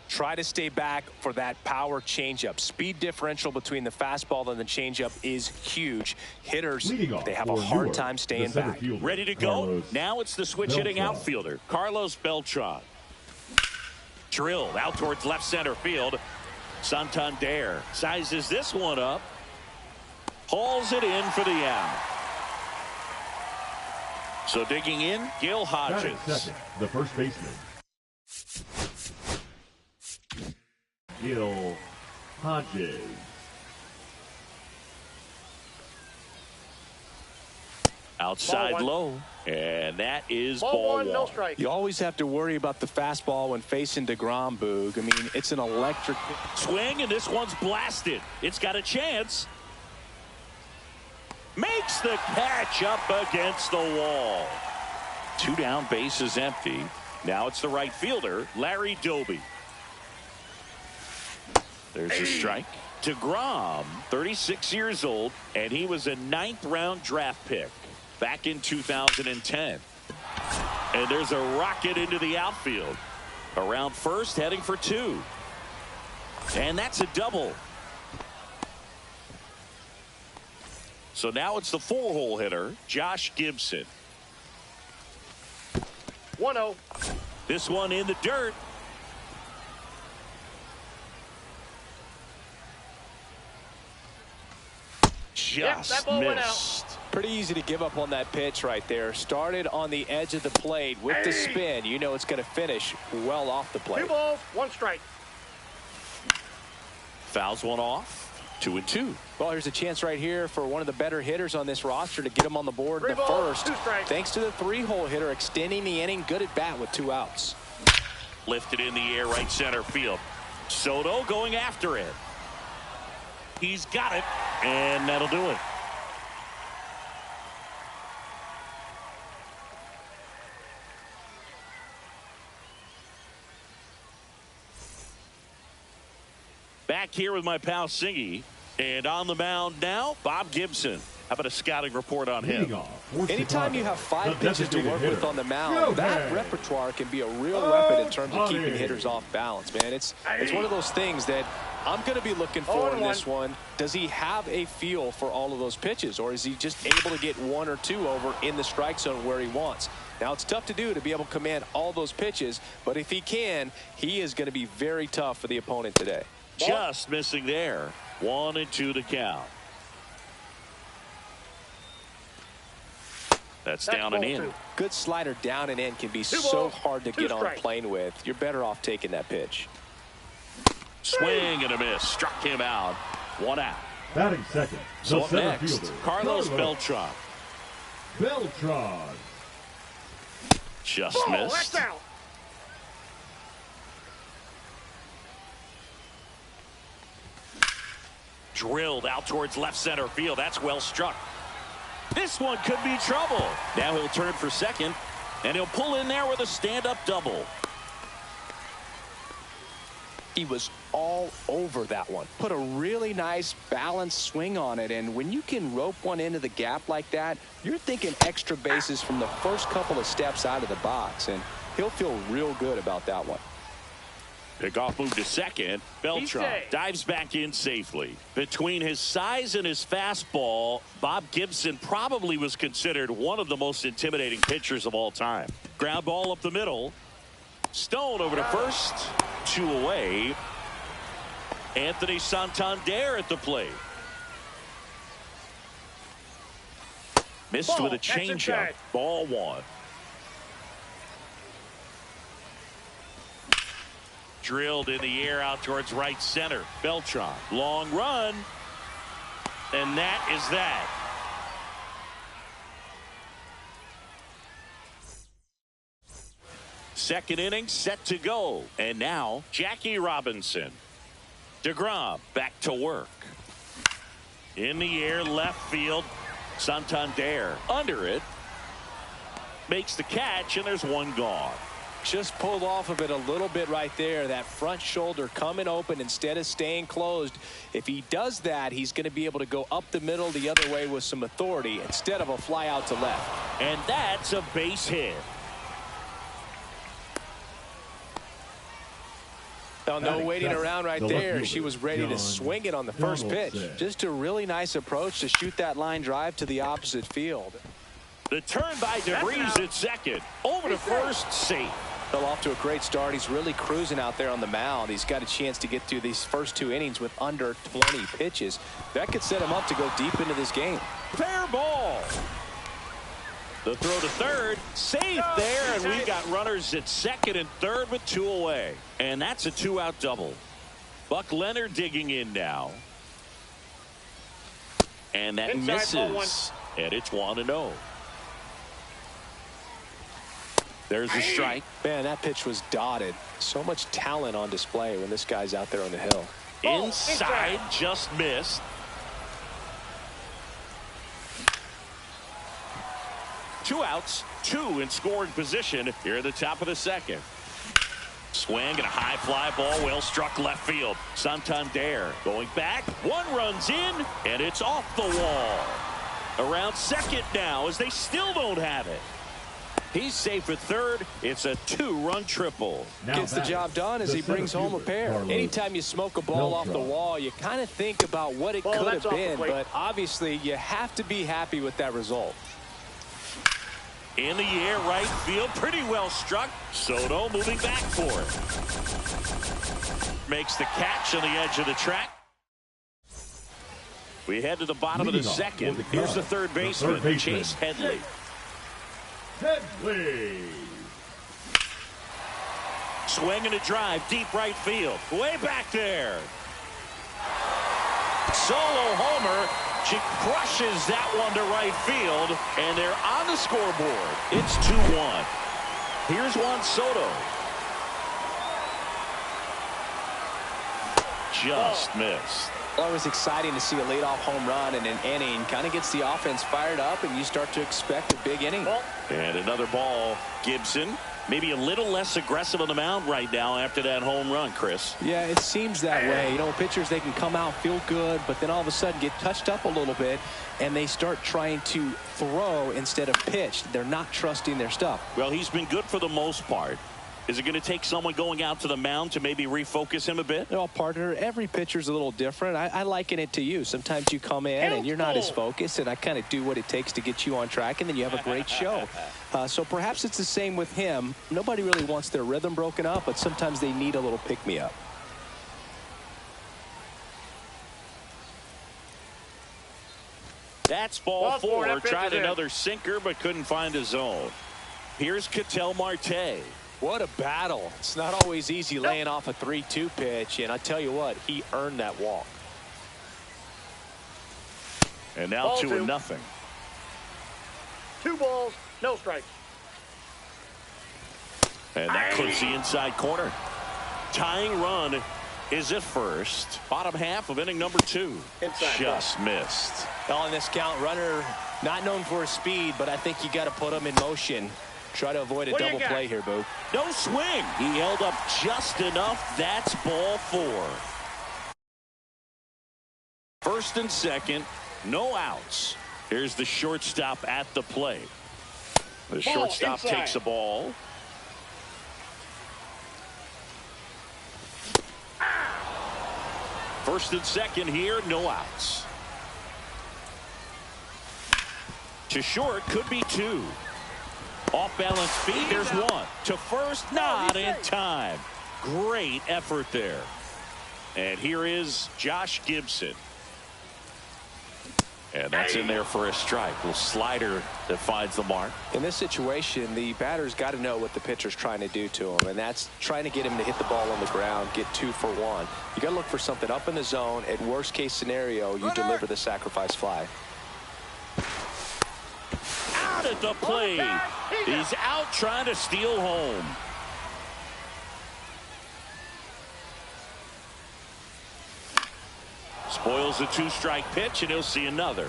Try to stay back for that power changeup. Speed differential between the fastball and the changeup is huge. Hitters, they have a hard time staying back. Ready to go? Now it's the switch hitting outfielder, Carlos Beltran. Drilled out towards left center field. Santander sizes this one up. Hauls it in for the out. So digging in, Gil Hodges. Second, the first baseman, Gil Hodges. Outside low, and that is Ball one, no one. strike. You always have to worry about the fastball when facing DeGrom, Boog. I mean, it's an electric Swing, and this one's blasted. It's got a chance. Makes the catch up against the wall. 2 down, bases empty. Now it's the right fielder, Larry Doby. There's a strike. DeGrom, 36 years old, and he was a 9th-round draft pick back in 2010. And there's a rocket into the outfield. Around first, heading for 2. And that's a double. So now it's the 4-hole hitter, Josh Gibson. 1-0. This one in the dirt. Just that ball went out. missed. Pretty easy to give up on that pitch right there. Started on the edge of the plate with the spin. You know it's going to finish well off the plate. 2 balls, 1 strike. Fouls one off. 2-2. Well, here's a chance right here for one of the better hitters on this roster to get him on the board in 3 the balls, first. 2 strikes. Thanks to the 3-hole hitter extending the inning. Good at bat with 2 outs. Lifted in the air, right center field. Soto going after it. He's got it, and that'll do it. Back here with my pal Singy, and on the mound now, Bob Gibson. How about a scouting report on him? Leading off for Anytime Chicago, you have 5 the pitches to designated work with hitter, on the mound, that Shohei repertoire can be a real weapon in terms of keeping Ohtani. hitters off balance, man. It's one of those things that I'm going to be looking for in this one. Does he have a feel for all of those pitches, or is he just able to get 1 or 2 over in the strike zone where he wants? Now, it's tough to do to be able to command all those pitches, but if he can, he is going to be very tough for the opponent today. Just missing there. 1-2 to count. That's down and ball in. 2. Good slider down and in can be 2 so balls, hard to 2 get on a strikes. plane with. You're better off taking that pitch. Swing and a miss. Struck him out. 1 out. Batting second, So the up center next, fielder, Carlos Beltran. Beltran. Just Ball, missed. that's out. Drilled out towards left center field. That's well struck. This one could be trouble. Now he'll turn for second, and he'll pull in there with a stand-up double. He was all over that one. Put a really nice balanced swing on it, and when you can rope one into the gap like that, you're thinking extra bases from the first couple of steps out of the box, and he'll feel real good about that one. Pickoff move to second. Beltran safe. dives back in safely. Between his size and his fastball, Bob Gibson probably was considered one of the most intimidating pitchers of all time. Ground ball up the middle. Stone over to first. 2 away. Anthony Santander at the plate. Missed Ball, with a that's changeup. inside. Ball 1. Drilled in the air out towards right center. Beltran. Long run. And that is that. Second inning set to go. And now Jackie Robinson. DeGrom back to work. In the air, left field. Santander under it. Makes the catch, and there's 1 gone. Just pulled off of it a little bit right there. That front shoulder coming open instead of staying closed. If he does that, he's going to be able to go up the middle the other way with some authority instead of a fly out to left. And that's a base hit. Now, no Batting waiting second, around right the left there. fielder, She was ready to John swing it on the first pitch. Donaldson. Just a really nice approach to shoot that line drive to the opposite field. The turn by DeVries at second. Over to first, safe. Fell off to a great start. He's really cruising out there on the mound. He's got a chance to get through these first 2 innings with under 20 pitches. That could set him up to go deep into this game. Fair ball. The throw to third, safe there, and we've got runners at second and third with 2 away. And that's a 2-out double. Buck Leonard digging in now. And that misses. And it's 1-0. There's a strike. Man, that pitch was dotted. So much talent on display when this guy's out there on the hill. Inside, just missed. Two outs, 2 in scoring position here at the top of the second. Swing and a high fly ball, well struck left field. Santander going back, 1 runs in, and it's off the wall. Around second now as they still don't have it. He's safe at third. It's a 2-run triple. Gets the job done as he brings home a pair. Anytime you smoke a ball off the wall, you kind of think about what it could have been, but obviously you have to be happy with that result. In the air, right field, pretty well struck. Soto moving back for it. Makes the catch on the edge of the track. We head to the bottom of the second. Here's the third baseman, Chase Headley. Swinging a drive, deep right field. Way back there. Solo homer. She crushes that one to right field, and they're on the scoreboard. It's 2-1. Here's Juan Soto. Just missed. Well, it was exciting to see a leadoff home run in an inning. Kind of gets the offense fired up, and you start to expect a big inning. And another ball. Gibson maybe a little less aggressive on the mound right now after that home run, Chris. Yeah, it seems that way. You know, pitchers, they can come out, feel good, but then all of a sudden get touched up a little bit, and they start trying to throw instead of pitch. They're not trusting their stuff. Well, he's been good for the most part. Is it going to take someone going out to the mound to maybe refocus him a bit? Well, partner, every pitcher's a little different. I liken it to you. Sometimes you come in and you're not as focused, and I kind of do what it takes to get you on track, and then you have a great show. So perhaps it's the same with him. Nobody really wants their rhythm broken up, but sometimes they need a little pick-me-up. That's ball four. Tried another sinker, but couldn't find a zone. Here's Ketel Marte. What a battle. It's not always easy laying off a 3-2 pitch, and I tell you what, he earned that walk. And now 2-0. 2 balls, no strikes. And that clips the inside corner. Tying run is at first. Bottom half of inning number 2. Just missed. On this count, runner not known for his speed, but I think you got to put him in motion. Try to avoid a double play here, Boo. No swing. He held up just enough. That's ball 4. First and second, no outs. Here's the shortstop at the plate. The shortstop takes the ball. First and second here, no outs. To short, could be 2. Off balance feet, there's 1. To first, not in time. Great effort there. And here is Josh Gibson. And that's in there for a strike. Little slider that finds the mark. In this situation, the batter's got to know what the pitcher's trying to do to him, and that's trying to get him to hit the ball on the ground, get 2 for 1. You got to look for something up in the zone. At worst case scenario, you deliver the sacrifice fly. Out at the plate. He's out trying to steal home. Spoils the 2-strike pitch, and he'll see another.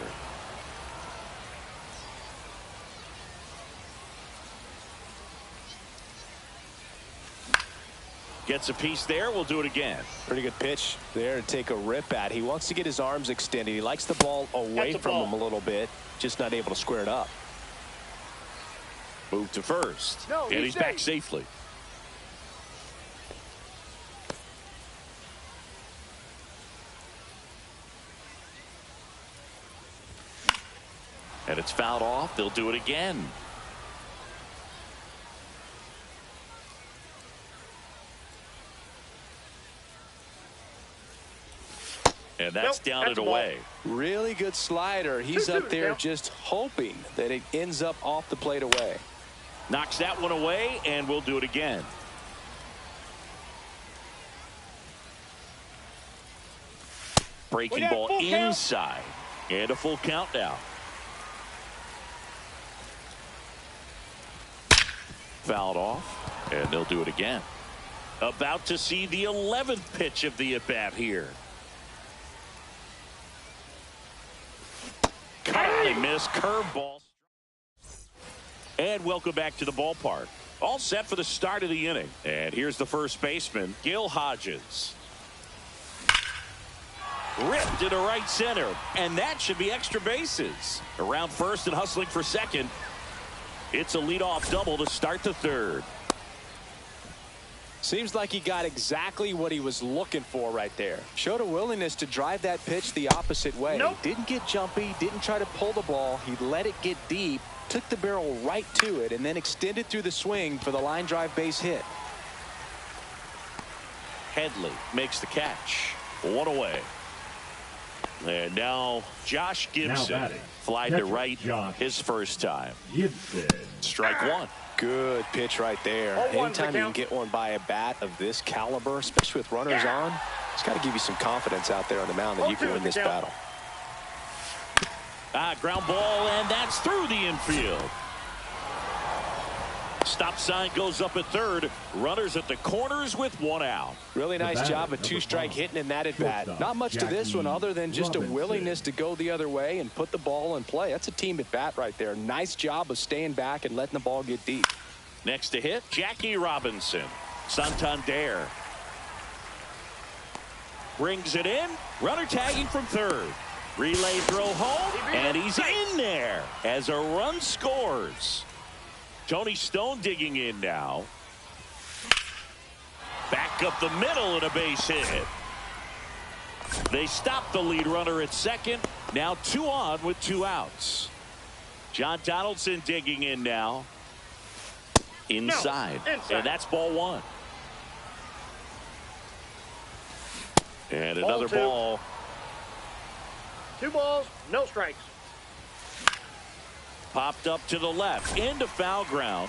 Gets a piece there. We'll do it again. Pretty good pitch there to take a rip at. He wants to get his arms extended. He likes the ball away from him a little bit, just not able to square it up. Move to first, and he's back safely. And it's fouled off. They'll do it again. And that's down and away. Really good slider. He's up there just hoping that it ends up off the plate away. Knocks that one away, and we'll do it again. Breaking ball inside. And a full count now. Fouled off, and they'll do it again. About to see the 11th pitch of the at-bat here. Cut, miss, curveball. And welcome back to the ballpark. All set for the start of the inning. And here's the first baseman, Gil Hodges. Ripped into right center, and that should be extra bases. Around first and hustling for second. It's a leadoff double to start the third. Seems like he got exactly what he was looking for right there. Showed a willingness to drive that pitch the opposite way. Didn't get jumpy, didn't try to pull the ball. He let it get deep, took the barrel right to it, and then extended through the swing for the line drive base hit. Headley makes the catch. One away. And now Josh Gibson flied to right his first time. Strike one. Good pitch right there. Anytime you can get one by a bat of this caliber, especially with runners on, it's got to give you some confidence out there on the mound that you can win this battle. Ground ball, and that's through the infield. Stop sign goes up at third. Runners at the corners with one out. Really nice job of two-strike hitting in that at-bat. Not much to this one other than just a willingness to go the other way and put the ball in play. That's a team at-bat right there. Nice job of staying back and letting the ball get deep. Next to hit, Jackie Robinson. Santander brings it in. Runner tagging from third. Relay throw home, and he's in there as a run scores. Tony Stone digging in now. Back up the middle and a base hit. They stop the lead runner at second. Now 2 on with 2 outs. John Donaldson digging in now. Inside. And that's ball 1. And another ball. 2 balls, no strikes. Popped up to the left into foul ground.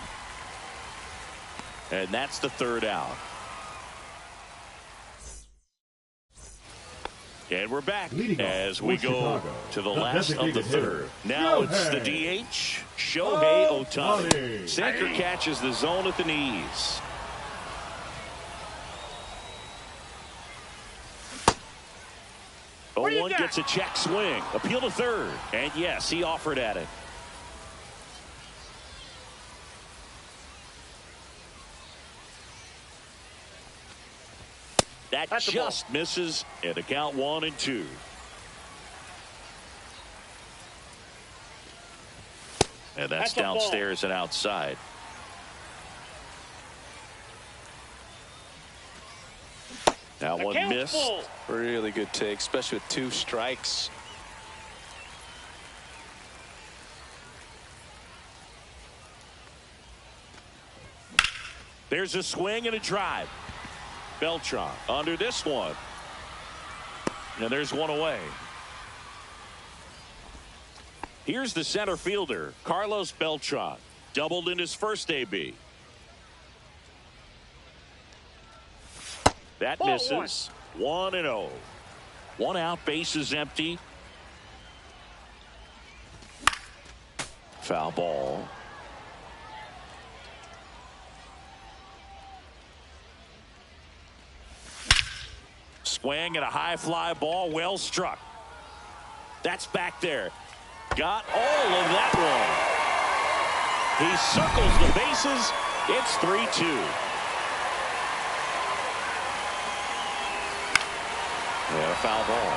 And that's the third out. And we're back as we go to the last of the third. Now it's the DH, Shohei Ohtani. Sinker catches the zone at the knees. One gets a check swing. Appeal to third. And yes, he offered at it. That just misses, and the count 1-2. And that's downstairs and outside. That one missed. Really good take, especially with 2 strikes. There's a swing and a drive. Beltran under this one. And there's one away. Here's the center fielder, Carlos Beltran. Doubled in his first AB. That misses. 1-0. 1 out, base is empty. Foul ball. Swing and a high fly ball, well struck. That's back there. Got all of that one. He circles the bases. It's 3-2. Yeah, a foul ball.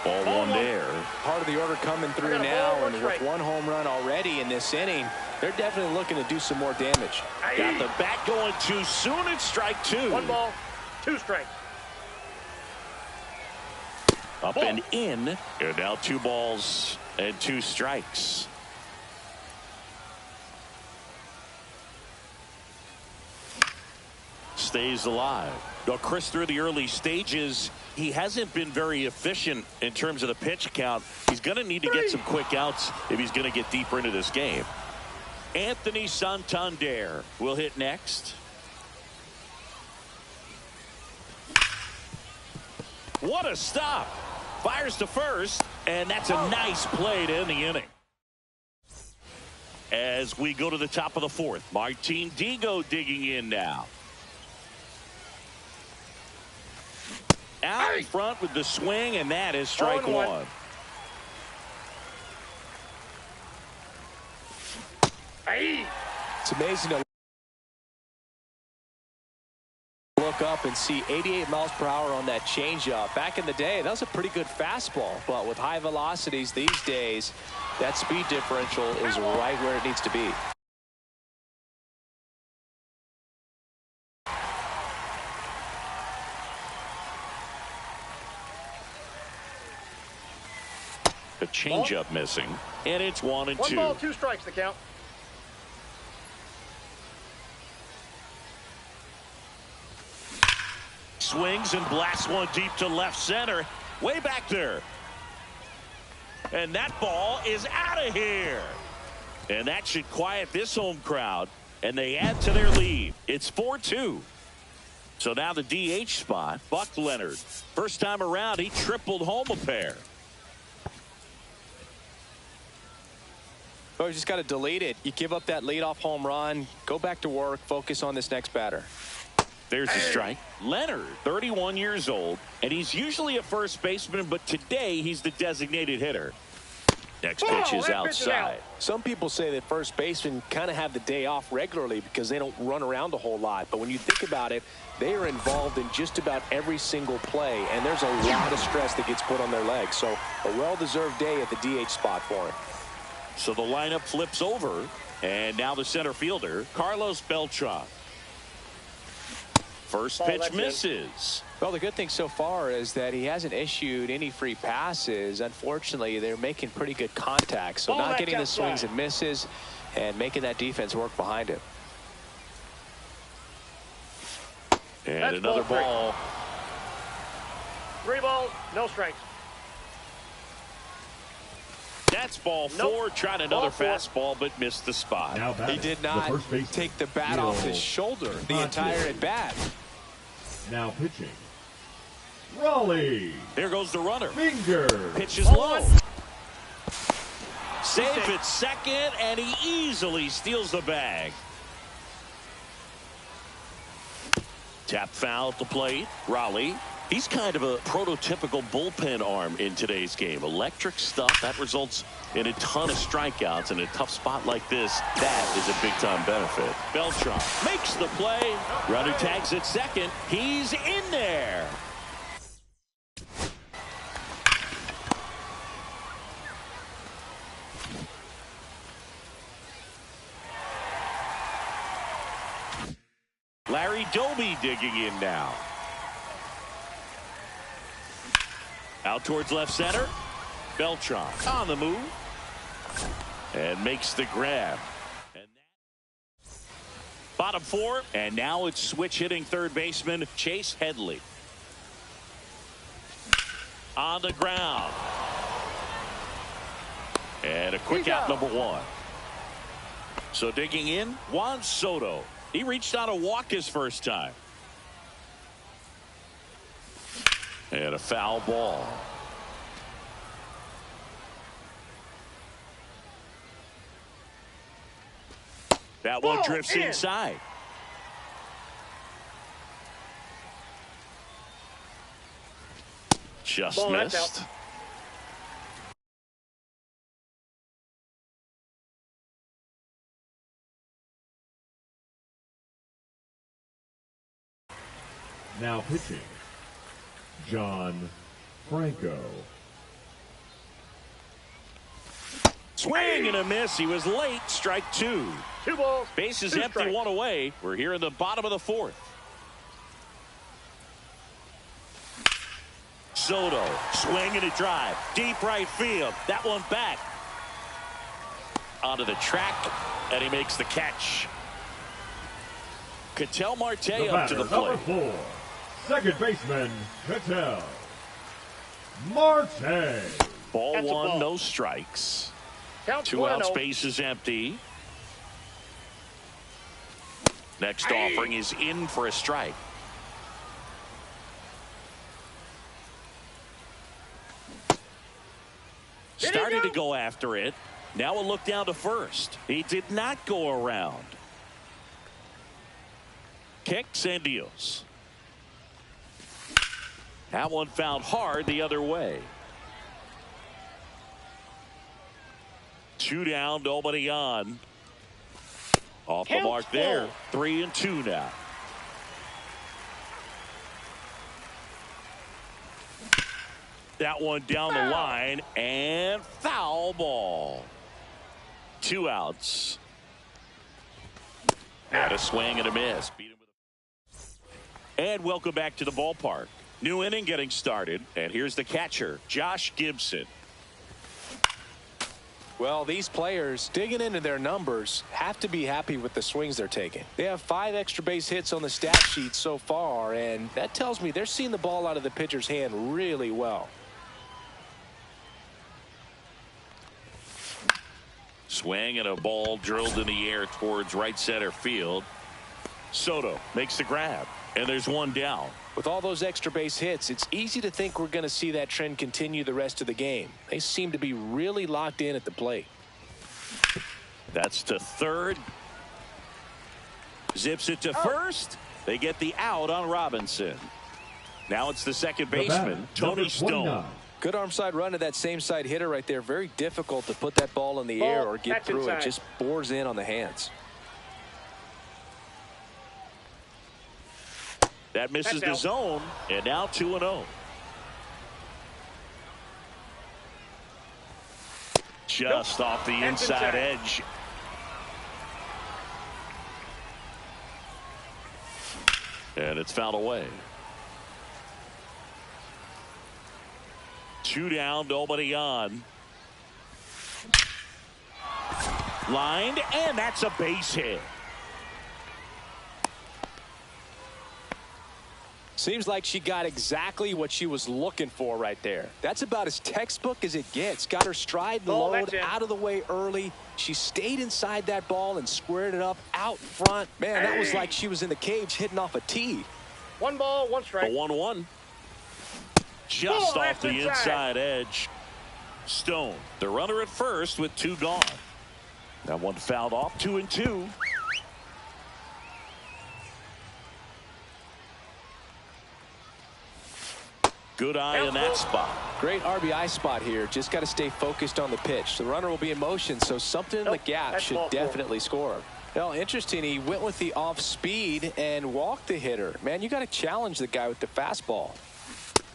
Ball 1 there. Part of the order coming through now, and with 1 home run already in this inning, they're definitely looking to do some more damage. Got the bat going too soon. It's strike 2. 1 ball, 2 strikes. Up and in. And now 2 balls and 2 strikes. stays alive. Now, Chris, through the early stages, he hasn't been very efficient in terms of the pitch count. He's going to need to get some quick outs if he's going to get deeper into this game. Anthony Santander will hit next. What a stop. Fires to first, and that's a nice play to end the inning. As we go to the top of the fourth, Martin Digo digging in now. Out in front with the swing, and that is strike one. It's amazing to look up and see 88 miles per hour on that changeup. Back in the day, that was a pretty good fastball, but with high velocities these days, that speed differential is right where it needs to be. The changeup missing, and it's 1-2. 1 ball, 2 strikes the count. Swings and blasts one deep to left center. Way back there. And that ball is out of here. And that should quiet this home crowd. And they add to their lead. It's 4-2. So now the DH spot, Buck Leonard. First time around, he tripled home a pair. Oh, you just got to delete it. You give up that leadoff home run, go back to work, focus on this next batter. There's the strike. Leonard, 31 years old, and he's usually a first baseman, but today he's the designated hitter. Next pitch is outside. Some people say that first basemen kind of have the day off regularly because they don't run around a whole lot. But when you think about it, they are involved in just about every single play, and there's a lot of stress that gets put on their legs. So a well-deserved day at the DH spot for him. So the lineup flips over, and now the center fielder, Carlos Beltran. First pitch misses. Well, the good thing so far is that he hasn't issued any free passes. Unfortunately, they're making pretty good contact. So not getting the swings and misses and making that defense work behind him. And that's another ball. 3 balls, no strikes. That's ball 4. Tried another fastball, but missed the spot. Now he did not take the bat off his shoulder the entire at bat. Now pitching, Raleigh. There goes the runner. Finger. Pitch is low. Safe at second, and he easily steals the bag. Tap foul at the plate. Raleigh. He's kind of a prototypical bullpen arm in today's game. Electric stuff that results in a ton of strikeouts. In a tough spot like this, that is a big-time benefit. Beltran makes the play. Runner tags at second. He's in there. Larry Doby digging in now. Out towards left center. Beltran on the move. And makes the grab. And bottom 4. And now it's switch hitting third baseman Chase Headley. On the ground. And a quick out number 1. So digging in, Juan Soto. He reached out a walk his first time. And a foul ball. That one drifts inside. Just missed. Now pitching, John Franco. Swing and a miss. He was late. Strike 2. 2 balls. Bases 2 empty, strikes. 1 away. We're here in the bottom of the 4th. Soto swinging a drive. Deep right field. That one back. Onto the track. And he makes the catch. Ketel Marte The up to batter, the number plate. 4, second baseman, Ketel Marte. Ball That's a one, ball. no strikes. Count 2 1-0. outs, base is empty. Next offering is in for a strike. Started to go after it. Now a look down to first. He did not go around. Kicks and deals. That one found hard the other way. 2 down, nobody on. Off the mark there. 3-2 now. That one down the line and foul ball. 2 outs. And a swing and a miss. Beat him with and welcome back to the ballpark. New inning getting started. And here's the catcher, Josh Gibson. Well, these players digging into their numbers have to be happy with the swings they're taking. They have 5 extra base hits on the stat sheet so far, and that tells me they're seeing the ball out of the pitcher's hand really well. Swing and a ball drilled in the air towards right center field. Soto makes the grab, and there's 1 down. With all those extra base hits, it's easy to think we're going to see that trend continue the rest of the game. They seem to be really locked in at the plate. That's to third. Zips it to first. They get the out on Robinson. Now it's the second baseman, Tony Stone. Good arm side run to that same side hitter right there. Very difficult to put that ball in the air or get through it. Just bores in on the hands. That misses the zone, and now 2-0. Just off the inside edge. And it's fouled away. 2 down, nobody on. Lined, and that's a base hit. Seems like she got exactly what she was looking for right there. That's about as textbook as it gets. Got her stride and load out of the way early. She stayed inside that ball and squared it up out front. Man, that was like she was in the cage hitting off a tee. 1 ball, 1 strike. A 1-1. Just off the inside edge. Stone, the runner at first with 2 gone. That one fouled off. 2-2. Good eye in that spot. Great RBI spot here. Just got to stay focused on the pitch. The runner will be in motion, so something in the gap should definitely score. Well, interesting. He went with the off speed and walked the hitter. Man, you got to challenge the guy with the fastball.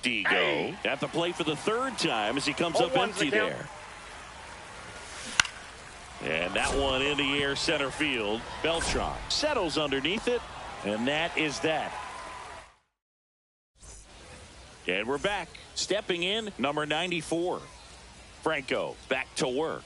Digo at the plate for the 3rd time as he comes up empty there. And that one in the air center field. Beltran settles underneath it, and that is that. And we're back. Stepping in, number 94. Franco back to work.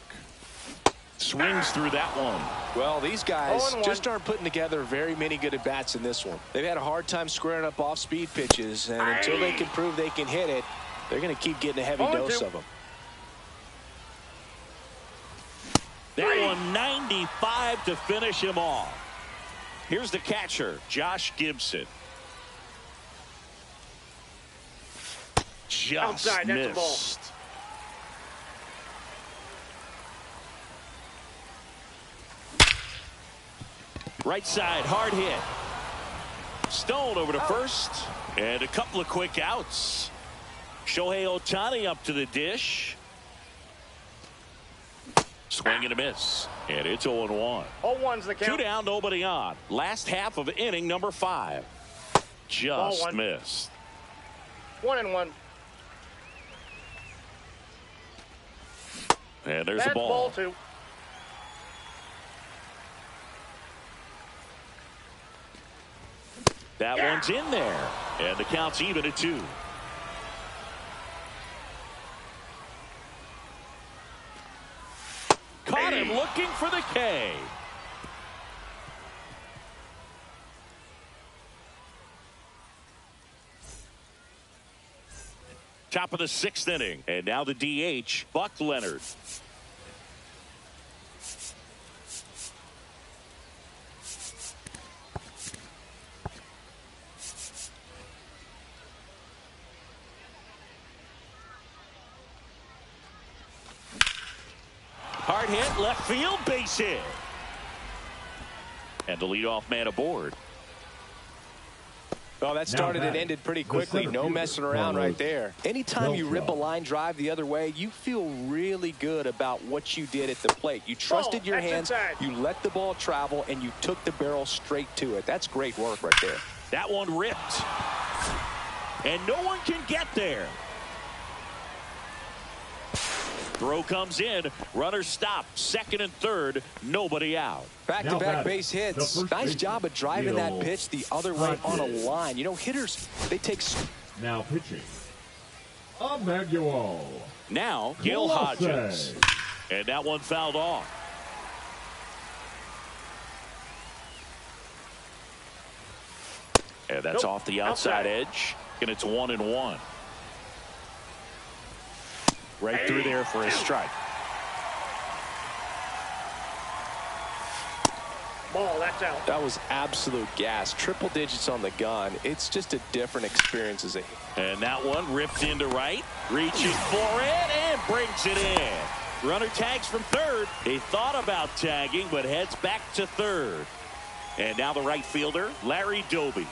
Swings through that one. Well, these guys just aren't putting together very many good at-bats in this one. They've had a hard time squaring up off-speed pitches, and until they can prove they can hit it, they're going to keep getting a heavy dose of them. That one 95 to finish him off. Here's the catcher, Josh Gibson. Just outside, missed. that's a ball. Right side, hard hit. Stone over to first, and a couple of quick outs. Shohei Ohtani up to the dish. Swing and a miss, and it's 0-1. 0-1's the count. 2 down, nobody on. Last half of inning number 5. Just missed. 1-1. And there's That's a ball. ball 2. That one's in there, and the count's even at 2. Caught him looking for the K. Top of the 6th inning. And now the DH, Buck Leonard. Hard hit, left field, base hit. And the leadoff man aboard. Well, that started and ended pretty quickly. No messing around right there. Anytime you rip a line drive the other way, you feel really good about what you did at the plate. You trusted your hands, you let the ball travel, and you took the barrel straight to it. That's great work right there. That one ripped. And no one can get there. Throw comes in. Runner stopped. 2nd and 3rd. Nobody out. Back-to-back base hits. Nice job of driving that pitch the other way on a line. You know, hitters, they take... Now pitching, Emmanuel. Now, Gil Hodges. And that one fouled off. And that's off the outside edge. And it's 1-1. Right through there for a strike. Ball, that's out. That was absolute gas. Triple digits on the gun. It's just a different experience as a... And that one ripped into right. Reaching for it and brings it in. Runner tags from 3rd. He thought about tagging, but heads back to 3rd. And now the right fielder, Larry Doby.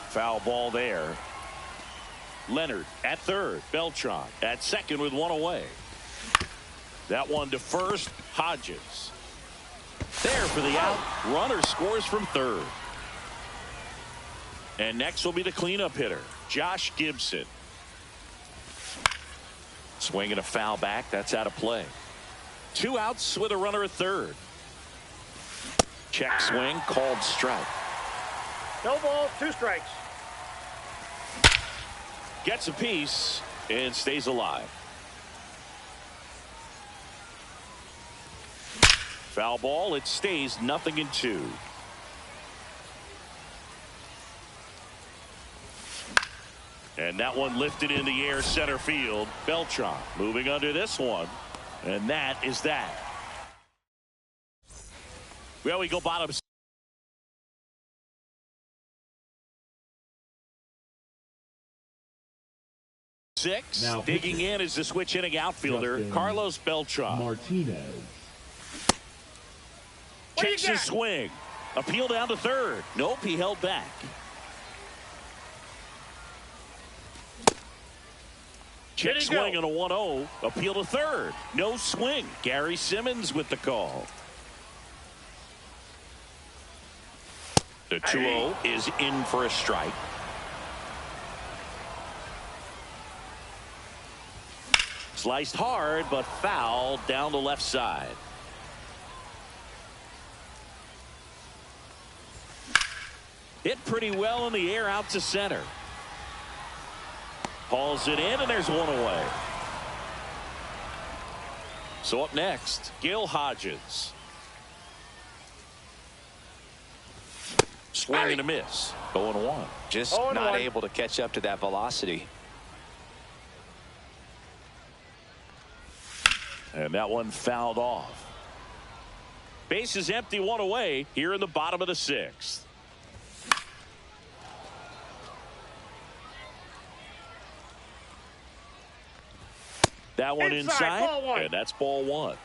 Foul ball there. Leonard at 3rd. Beltran at 2nd with 1 away. That one to 1st. Hodges. There for the out. Runner scores from 3rd. And next will be the cleanup hitter, Josh Gibson. Swinging a foul back. That's out of play. 2 outs with a runner at 3rd. Check swing, called strike. No ball, 2 strikes. Gets a piece and stays alive. Foul ball. It stays 0-2. And that one lifted in the air center field. Beltran moving under this one. And that is that. Well, we go bottom. 6. Now digging in is the switch inning outfielder, Carlos Beltran. Martinez. Takes his swing. Appeal down to 3rd. Nope, he held back. Check swing on a 1-0. Appeal to 3rd. No swing. Gary Simmons with the call. The 2-0 is in for a strike. Sliced hard, but fouled down the left side. Hit pretty well in the air out to center. Hauls it in, and there's 1 away. So up next, Gil Hodges. Swing and a miss. 0-1. Just not able to catch up to that velocity. And that one fouled off. Base is empty, 1 away here in the bottom of the 6th. That one inside, and that's ball 1.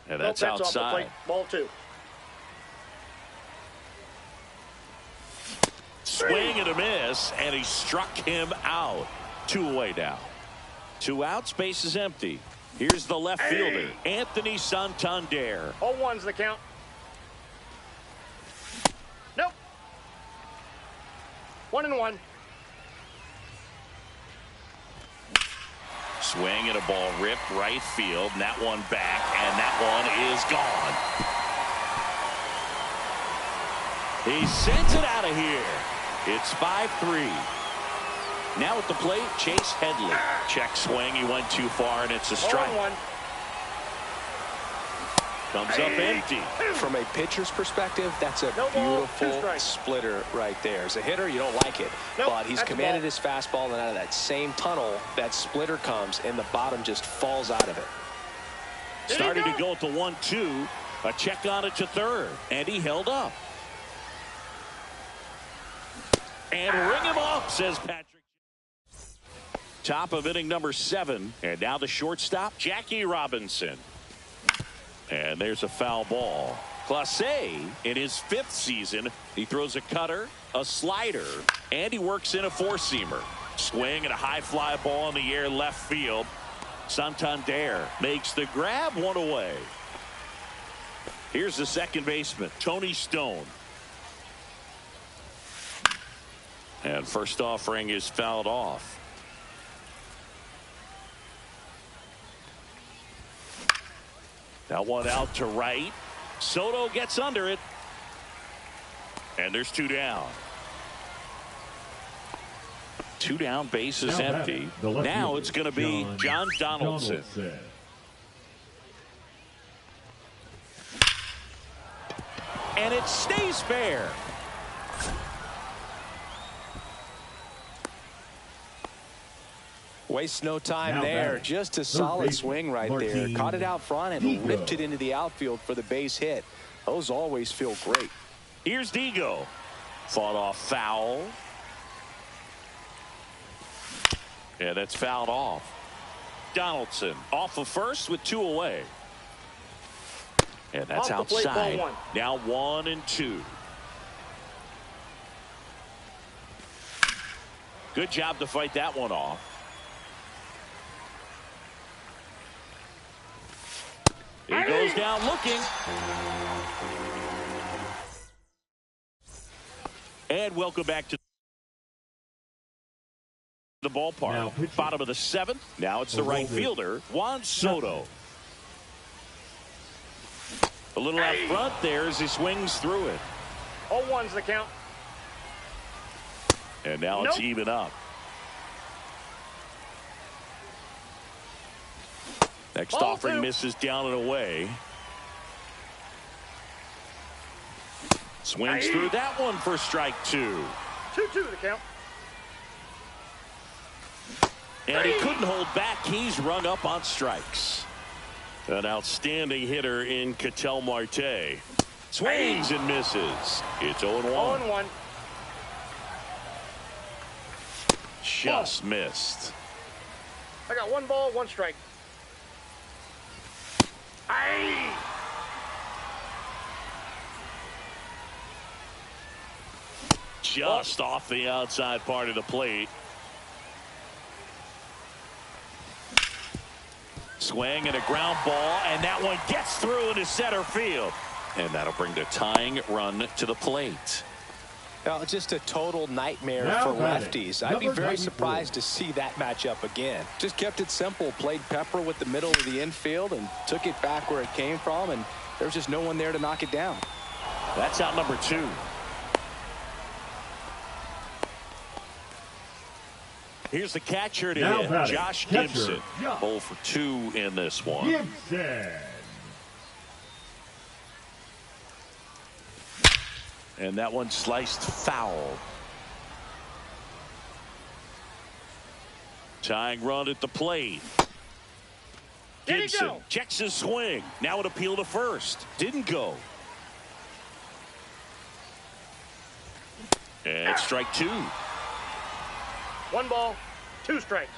And that's outside. Ball 2. Swing and a miss, and he struck him out. 2 away now. 2 outs, base is empty. Here's the left fielder, Anthony Santander. 0-1's the count. Nope. 1-1. Swing and a ball ripped right field, and that one back, and that one is gone. He sends it out of here. It's 5-3. Now at the plate, Chase Headley. Check swing. He went too far, and it's a strike. 1-1. Comes up empty. From a pitcher's perspective, that's a No ball, two beautiful strikes. splitter right there. As a hitter, you don't like it. Nope, But he's that's a commanded ball. his fastball, and out of that same tunnel, that splitter comes, and the bottom just falls out of it. Starting to go at the 1-2. A check on it to third. And he held up. And ring him up, says Patrick. Top of inning number 7. And now the shortstop, Jackie Robinson. And there's a foul ball. Clase, in his 5th season, he throws a cutter, a slider, and he works in a 4-seamer. Swing and a high fly ball in the air left field. Santander makes the grab, one away. Here's the second baseman, Tony Stone. And first offering is fouled off. That one out to right. Soto gets under it. And there's 2 down. 2 down, base is Now empty. the left Now fielder, it's going to be John Donaldson. And it stays fair. Wastes no time Now there. batting. Just a Third solid baseman, swing right there. Martin Caught it out front and Digo. ripped it into the outfield for the base hit. Those always feel great. Here's Digo. Fought off foul. Yeah, that's fouled off. Donaldson off of first with 2 away. And that's Off the plate, outside. ball 1. Now 1-2. Good job to fight that one off. He goes down looking. And welcome back to the ballpark. Now pitching. Bottom of the 7th. Now it's the right fielder, Juan Soto. A little out front there as he swings through it. 0-1's the count. And now it's Nope. even up. Next Ball offering 2. misses down and away. Swings through that one for strike 2. 2-2 the count. And he couldn't hold back. He's rung up on strikes. An outstanding hitter in Ketel Marte. Swings and misses. It's 0-1. 0-1. Just missed. I got 1 ball, 1 strike. Aye. Just off the outside part of the plate. Swing and a ground ball, and that one gets through into center field. And that'll bring the tying run to the plate. Well, just a total nightmare Now for batting, lefties. I'd be number very 94. surprised to see that matchup again. Just kept it simple, played Pepper with the middle of the infield and took it back where it came from, and there was just no one there to knock it down. That's out number 2. Here's the catcher to Now hit, batting, Josh catcher, Gibson. Josh. 0 for 2 in this one. Gibson. And that one sliced foul. Tying run at the plate. Did he Gibson go? checks his swing. Now an appeal to first. Didn't go. And it's strike 2. 1 ball, 2 strikes.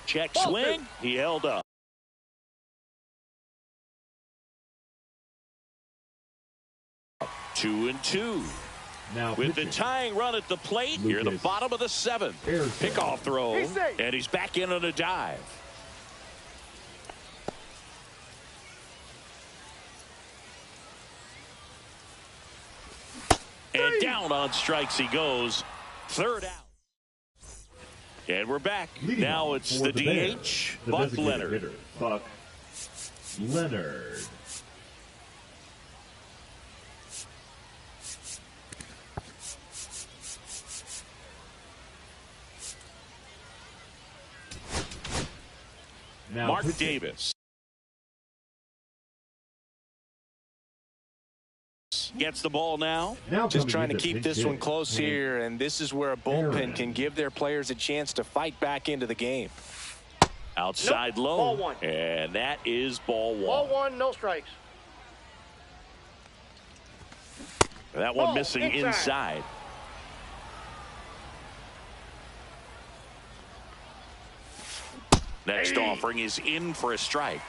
Check Ball swing. 2. He held up. Two and 2. Now With the pitching. tying run at the plate, here in the Lucas bottom of the 7th. Ayerson. Pickoff throw, He's safe. and he's back in on a dive. And down on strikes he goes. 3rd out. And we're back. Leading Now off it's for the Bears, DH, the Buck designated Leonard. hitter, Buck Leonard. Now Mark pitching. Davis. gets the ball now. Just trying to keep this one close here, and this is where a bullpen can give their players a chance to fight back into the game. Outside low. Ball one. And that is ball one. Ball one, no strikes. That one missing inside. Next offering is in for a strike.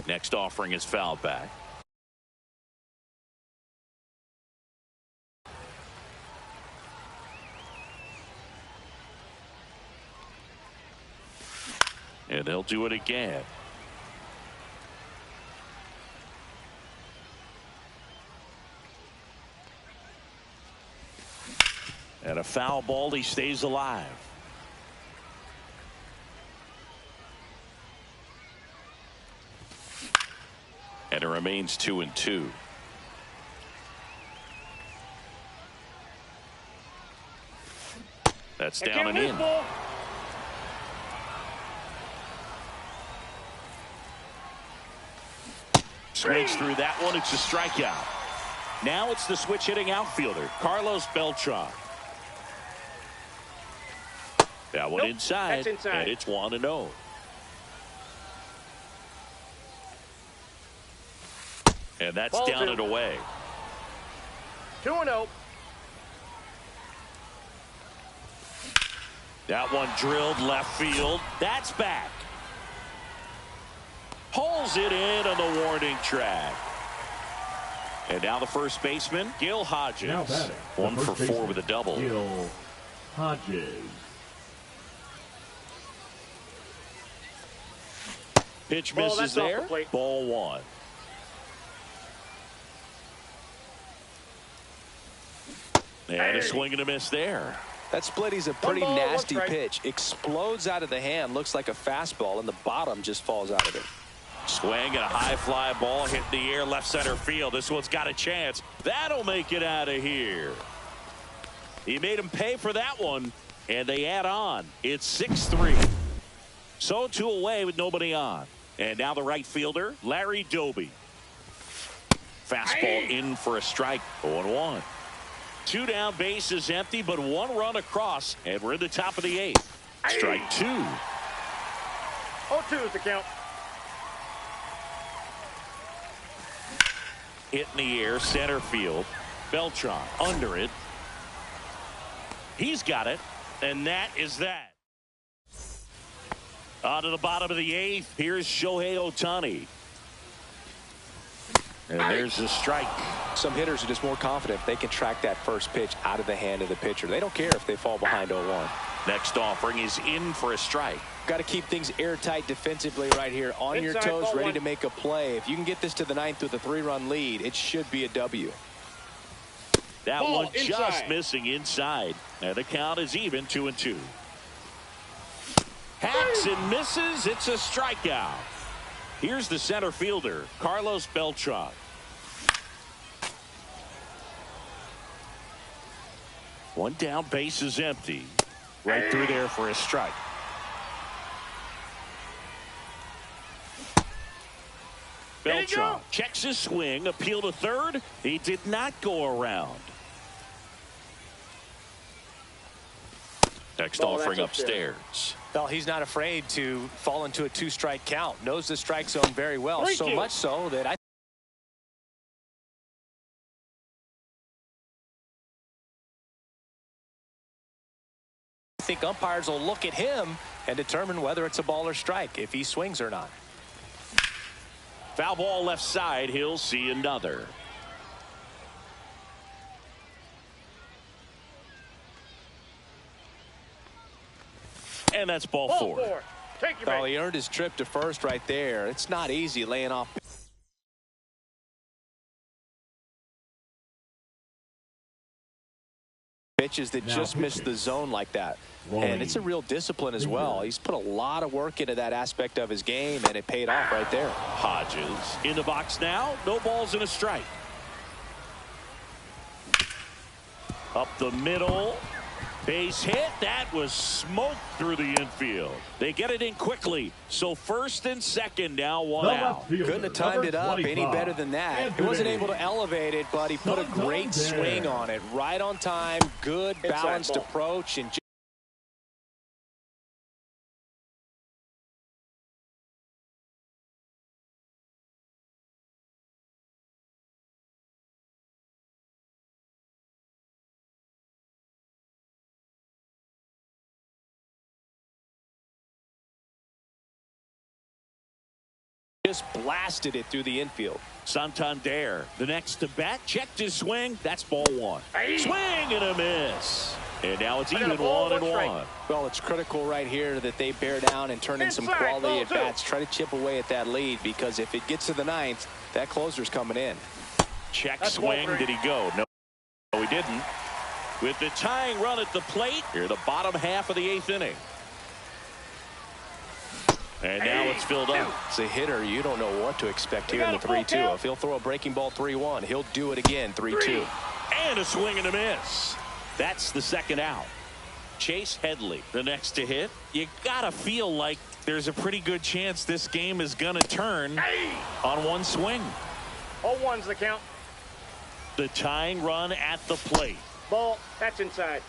Next offering is fouled back. And they'll do it again. And a foul ball, he stays alive. And it remains 2-2. That's down and in. Swings through that one. It's a strikeout. Now it's the switch hitting outfielder, Carlos Beltran. That one inside, and it's 1-0. And that's Ball down two. and away. 2-0. That one drilled left field. That's back. Pulls it in on the warning track. And now the first baseman, Gil Hodges. Now batting, 1 for 4 with a double. Gil Hodges. Pitch Ball, misses that's off there. the plate. Ball one. And a swing and a miss there. That split is a pretty ball, nasty one strike. pitch. Explodes out of the hand. Looks like a fastball, and the bottom just falls out of it. Swing and a high fly ball hit in the air left center field. This one's got a chance. That'll make it out of here. He made him pay for that one, and they add on. It's 6-3. So 2 away with nobody on. And now the right fielder, Larry Doby. Fastball in for a strike. 0-1. 2 down, base is empty, but 1 run across, and we're in the top of the 8th. Strike 2. 0-2 is the count. Hit in the air, center field. Beltran under it. He's got it, and that is that. On to the bottom of the 8th. Here's Shohei Ohtani. And there's a strike. Some hitters are just more confident if they can track that first pitch out of the hand of the pitcher. They don't care if they fall behind 0-1. Next offering is in for a strike. Got to keep things airtight defensively right here. On your toes, ready to make a play. If you can get this to the 9th with a 3-run lead, it should be a W. That one just missing inside. And the count is even, 2-2. Hacks and misses. It's a strikeout. Here's the center fielder, Carlos Beltran. One down, base is empty. Right through there for a strike. Beltran checks his swing, appeal to third. He did not go around. Next offering upstairs. Well, he's not afraid to fall into a 2-strike count. Knows the strike zone very well. So much so that I think umpires will look at him and determine whether it's a ball or strike, if he swings or not. Foul ball left side. He'll see another. And that's ball 4. Take your Well, he earned his trip to first right there. It's not easy laying off pitches that just missed the zone like that. And it's a real discipline as well. He's put a lot of work into that aspect of his game, and it paid off right there. Hodges in the box now. No balls and a strike. Up the middle. Base hit. That was smoke through the infield. They get it in quickly. So first and second now, one out. Couldn't have timed it up any better than that. He wasn't able to elevate it, but he put a great swing on it. Right on time, good balanced approach. And just blasted it through the infield. Santander, the next to bat, checked his swing. That's ball one. Swing and a miss. And now it's even 1-1. Well, it's critical right here that they bear down and turn in some quality at bats. Try to chip away at that lead, because if it gets to the ninth, that closer's coming in. Check swing. Did he go? No, he didn't. With the tying run at the plate, here the bottom half of the 8th inning. And now it's filled up. It's a hitter. You don't know what to expect here in the 3-2. If he'll throw a breaking ball 3-1, he'll do it again 3-2. And a swing and a miss. That's the second out. Chase Headley, the next to hit. You gotta feel like there's a pretty good chance this game is gonna turn on one swing. 0-1's the count. The tying run at the plate. Ball. That's inside.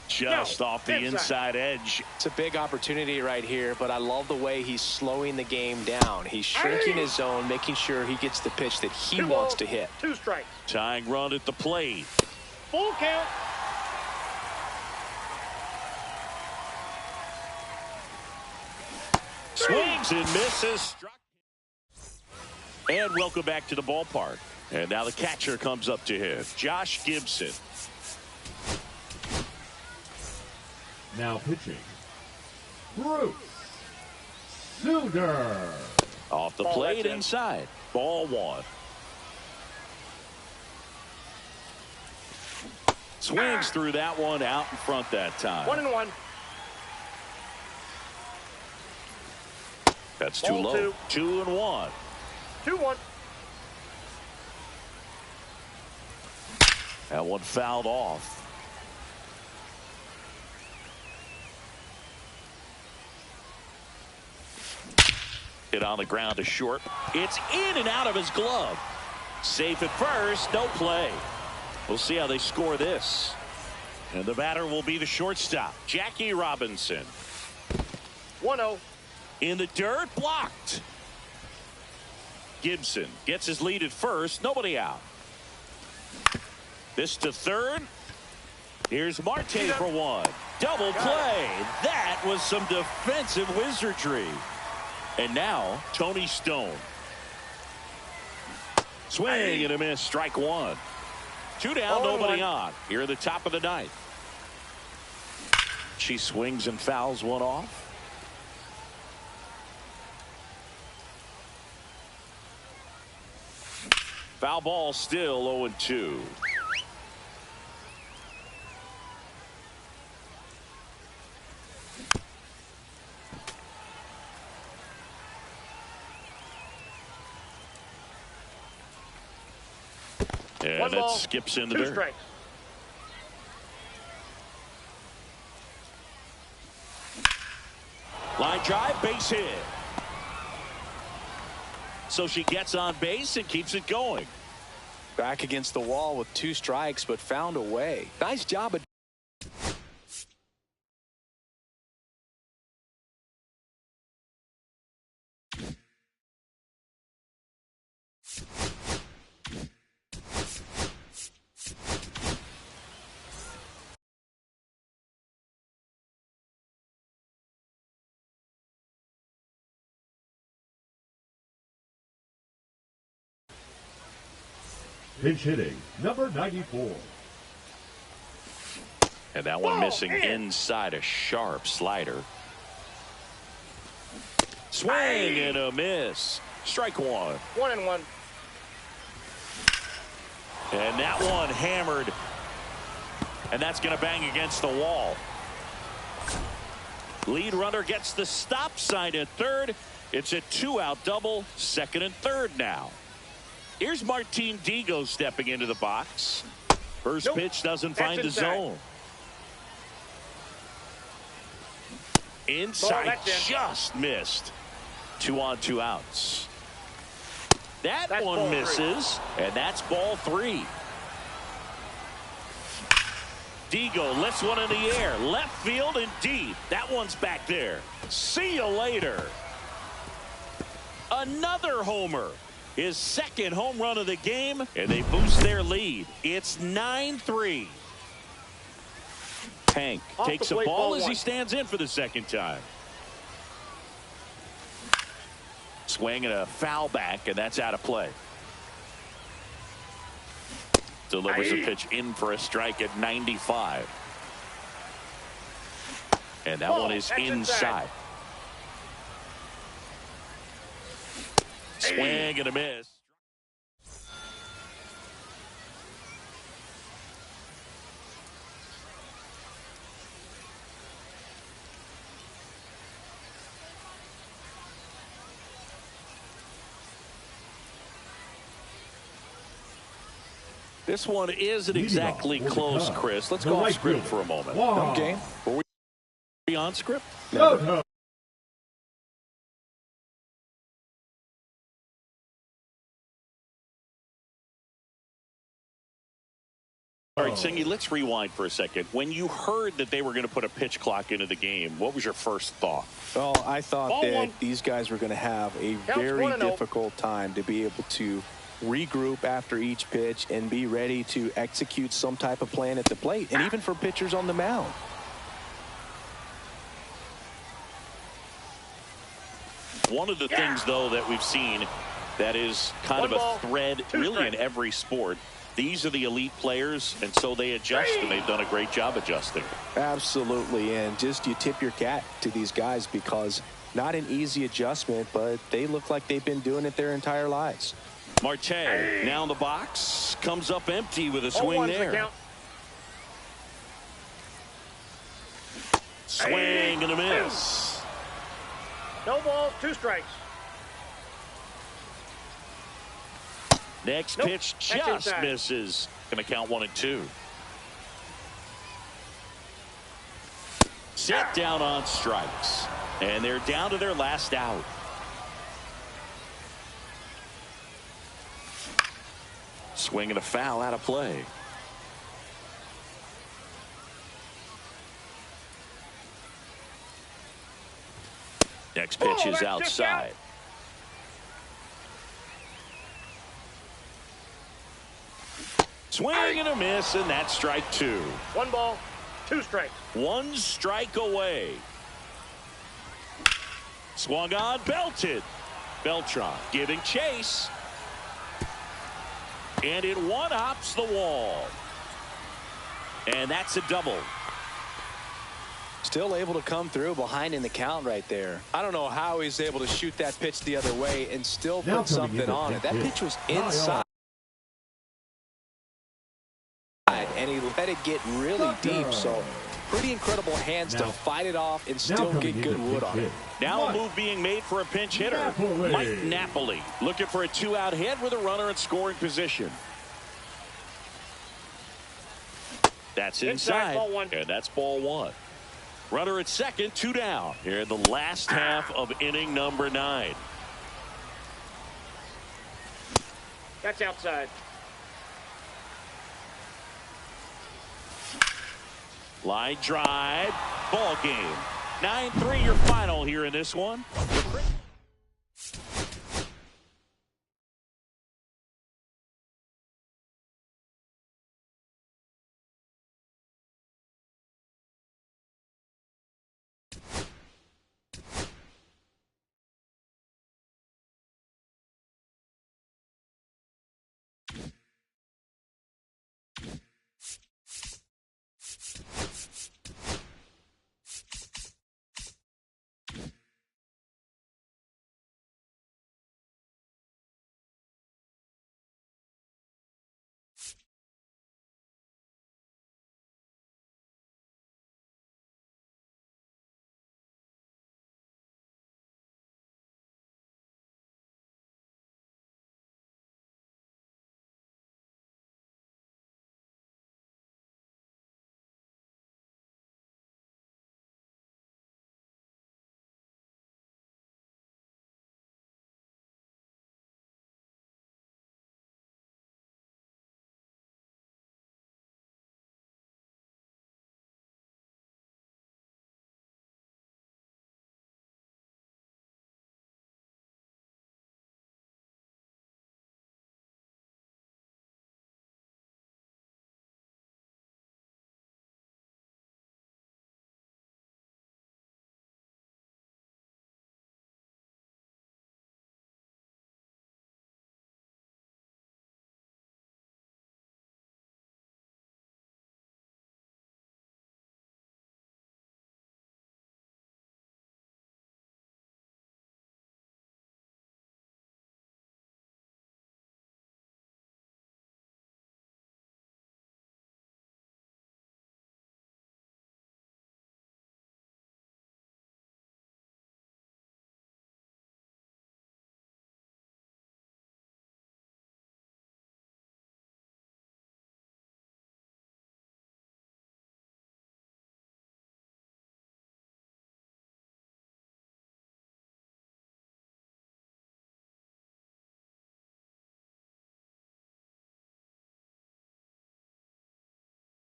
Just off the inside edge. It's a big opportunity right here, but I love the way he's slowing the game down. He's shrinking his zone, making sure he gets the pitch that he wants to hit. 2 strikes. Tying run at the plate. Full count. Swings and misses. And welcome back to the ballpark. And now the catcher comes up to hit. Josh Gibson. Now pitching, Bruce Sutter. Off the plate inside. Ball one. Swings through that one out in front that time. 1-1. That's too low. 2-1. 2-1. That one fouled off. Hit on the ground to short. It's in and out of his glove. Safe at first. No play. We'll see how they score this. And the batter will be the shortstop, Jackie Robinson. 1-0. In the dirt, blocked. Gibson gets his lead at first. Nobody out. This to third. Here's Marte for one. Double play. That was some defensive wizardry. And now Tony Stone. Swing and a miss. Strike one. 2 down, nobody on. Here at the top of the 9th. She swings and fouls one off. Foul ball, still 0-2. And it skips in the dirt. 2 strikes. Line drive, base hit. So she gets on base and keeps it going. Back against the wall with 2 strikes, but found a way. Nice job of Pinch hitting, number 94. And that one missing inside, a sharp slider. Swing and a miss. Strike one. 1-1. And that one hammered. And that's going to bang against the wall. Lead runner gets the stop sign at third. It's a 2-out double, second and third now. Here's Martin Digo stepping into the box. First pitch doesn't find the zone. Inside, just missed. 2 on 2 outs. That's one misses, and that's ball 3. Digo lifts one in the air, left field and deep. That one's back there. See you later. Another homer. His second home run of the game, and they boost their lead. It's 9-3. Hank takes a ball as he stands in for the second time. Swing and a foul back, and that's out of play. Delivers a pitch in for a strike at 95. And that one is inside. Swing and a miss. This one isn't exactly close, Chris. Let's go off script for a moment. Okay. Were we on script? No. All right, Singy, let's rewind for a second. When you heard that they were going to put a pitch clock into the game, what was your first thought? Well, I thought that these guys were going to have a very difficult time to be able to regroup after each pitch and be ready to execute some type of plan at the plate, and even for pitchers on the mound. One of the things, though, that we've seen that is kind of a thread really in every sport, these are the elite players, and so they adjust, and they've done a great job adjusting. Absolutely, and just you tip your cap to these guys because not an easy adjustment, but they look like they've been doing it their entire lives. Marte now in the box, comes up empty with a swing there. Swing and a miss. No balls, 2 strikes. Next pitch just misses. Going to count 1 and 2. Set down on strikes, and they're down to their last out. Swing and a foul out of play. Next pitch is outside. Swing and a miss, and that's strike 2. 1 ball, 2 strikes. 1 strike away. Swung on, belted. Beltran giving chase. And it one-hops the wall. And that's a double. Still able to come through behind in the count right there. I don't know how he's able to shoot that pitch the other way and still put something on it. That pitch was inside. And he let it get really deep. So pretty incredible hands to fight it off and still get good wood on it. Now a move being made for a pinch hitter. Mike Napoli looking for a 2-out hit with a runner in scoring position. That's inside, and that's ball 1. Runner at second, 2 down here in the last half of inning number 9. That's outside. Line drive, ball game. 9-3 your final here in this one.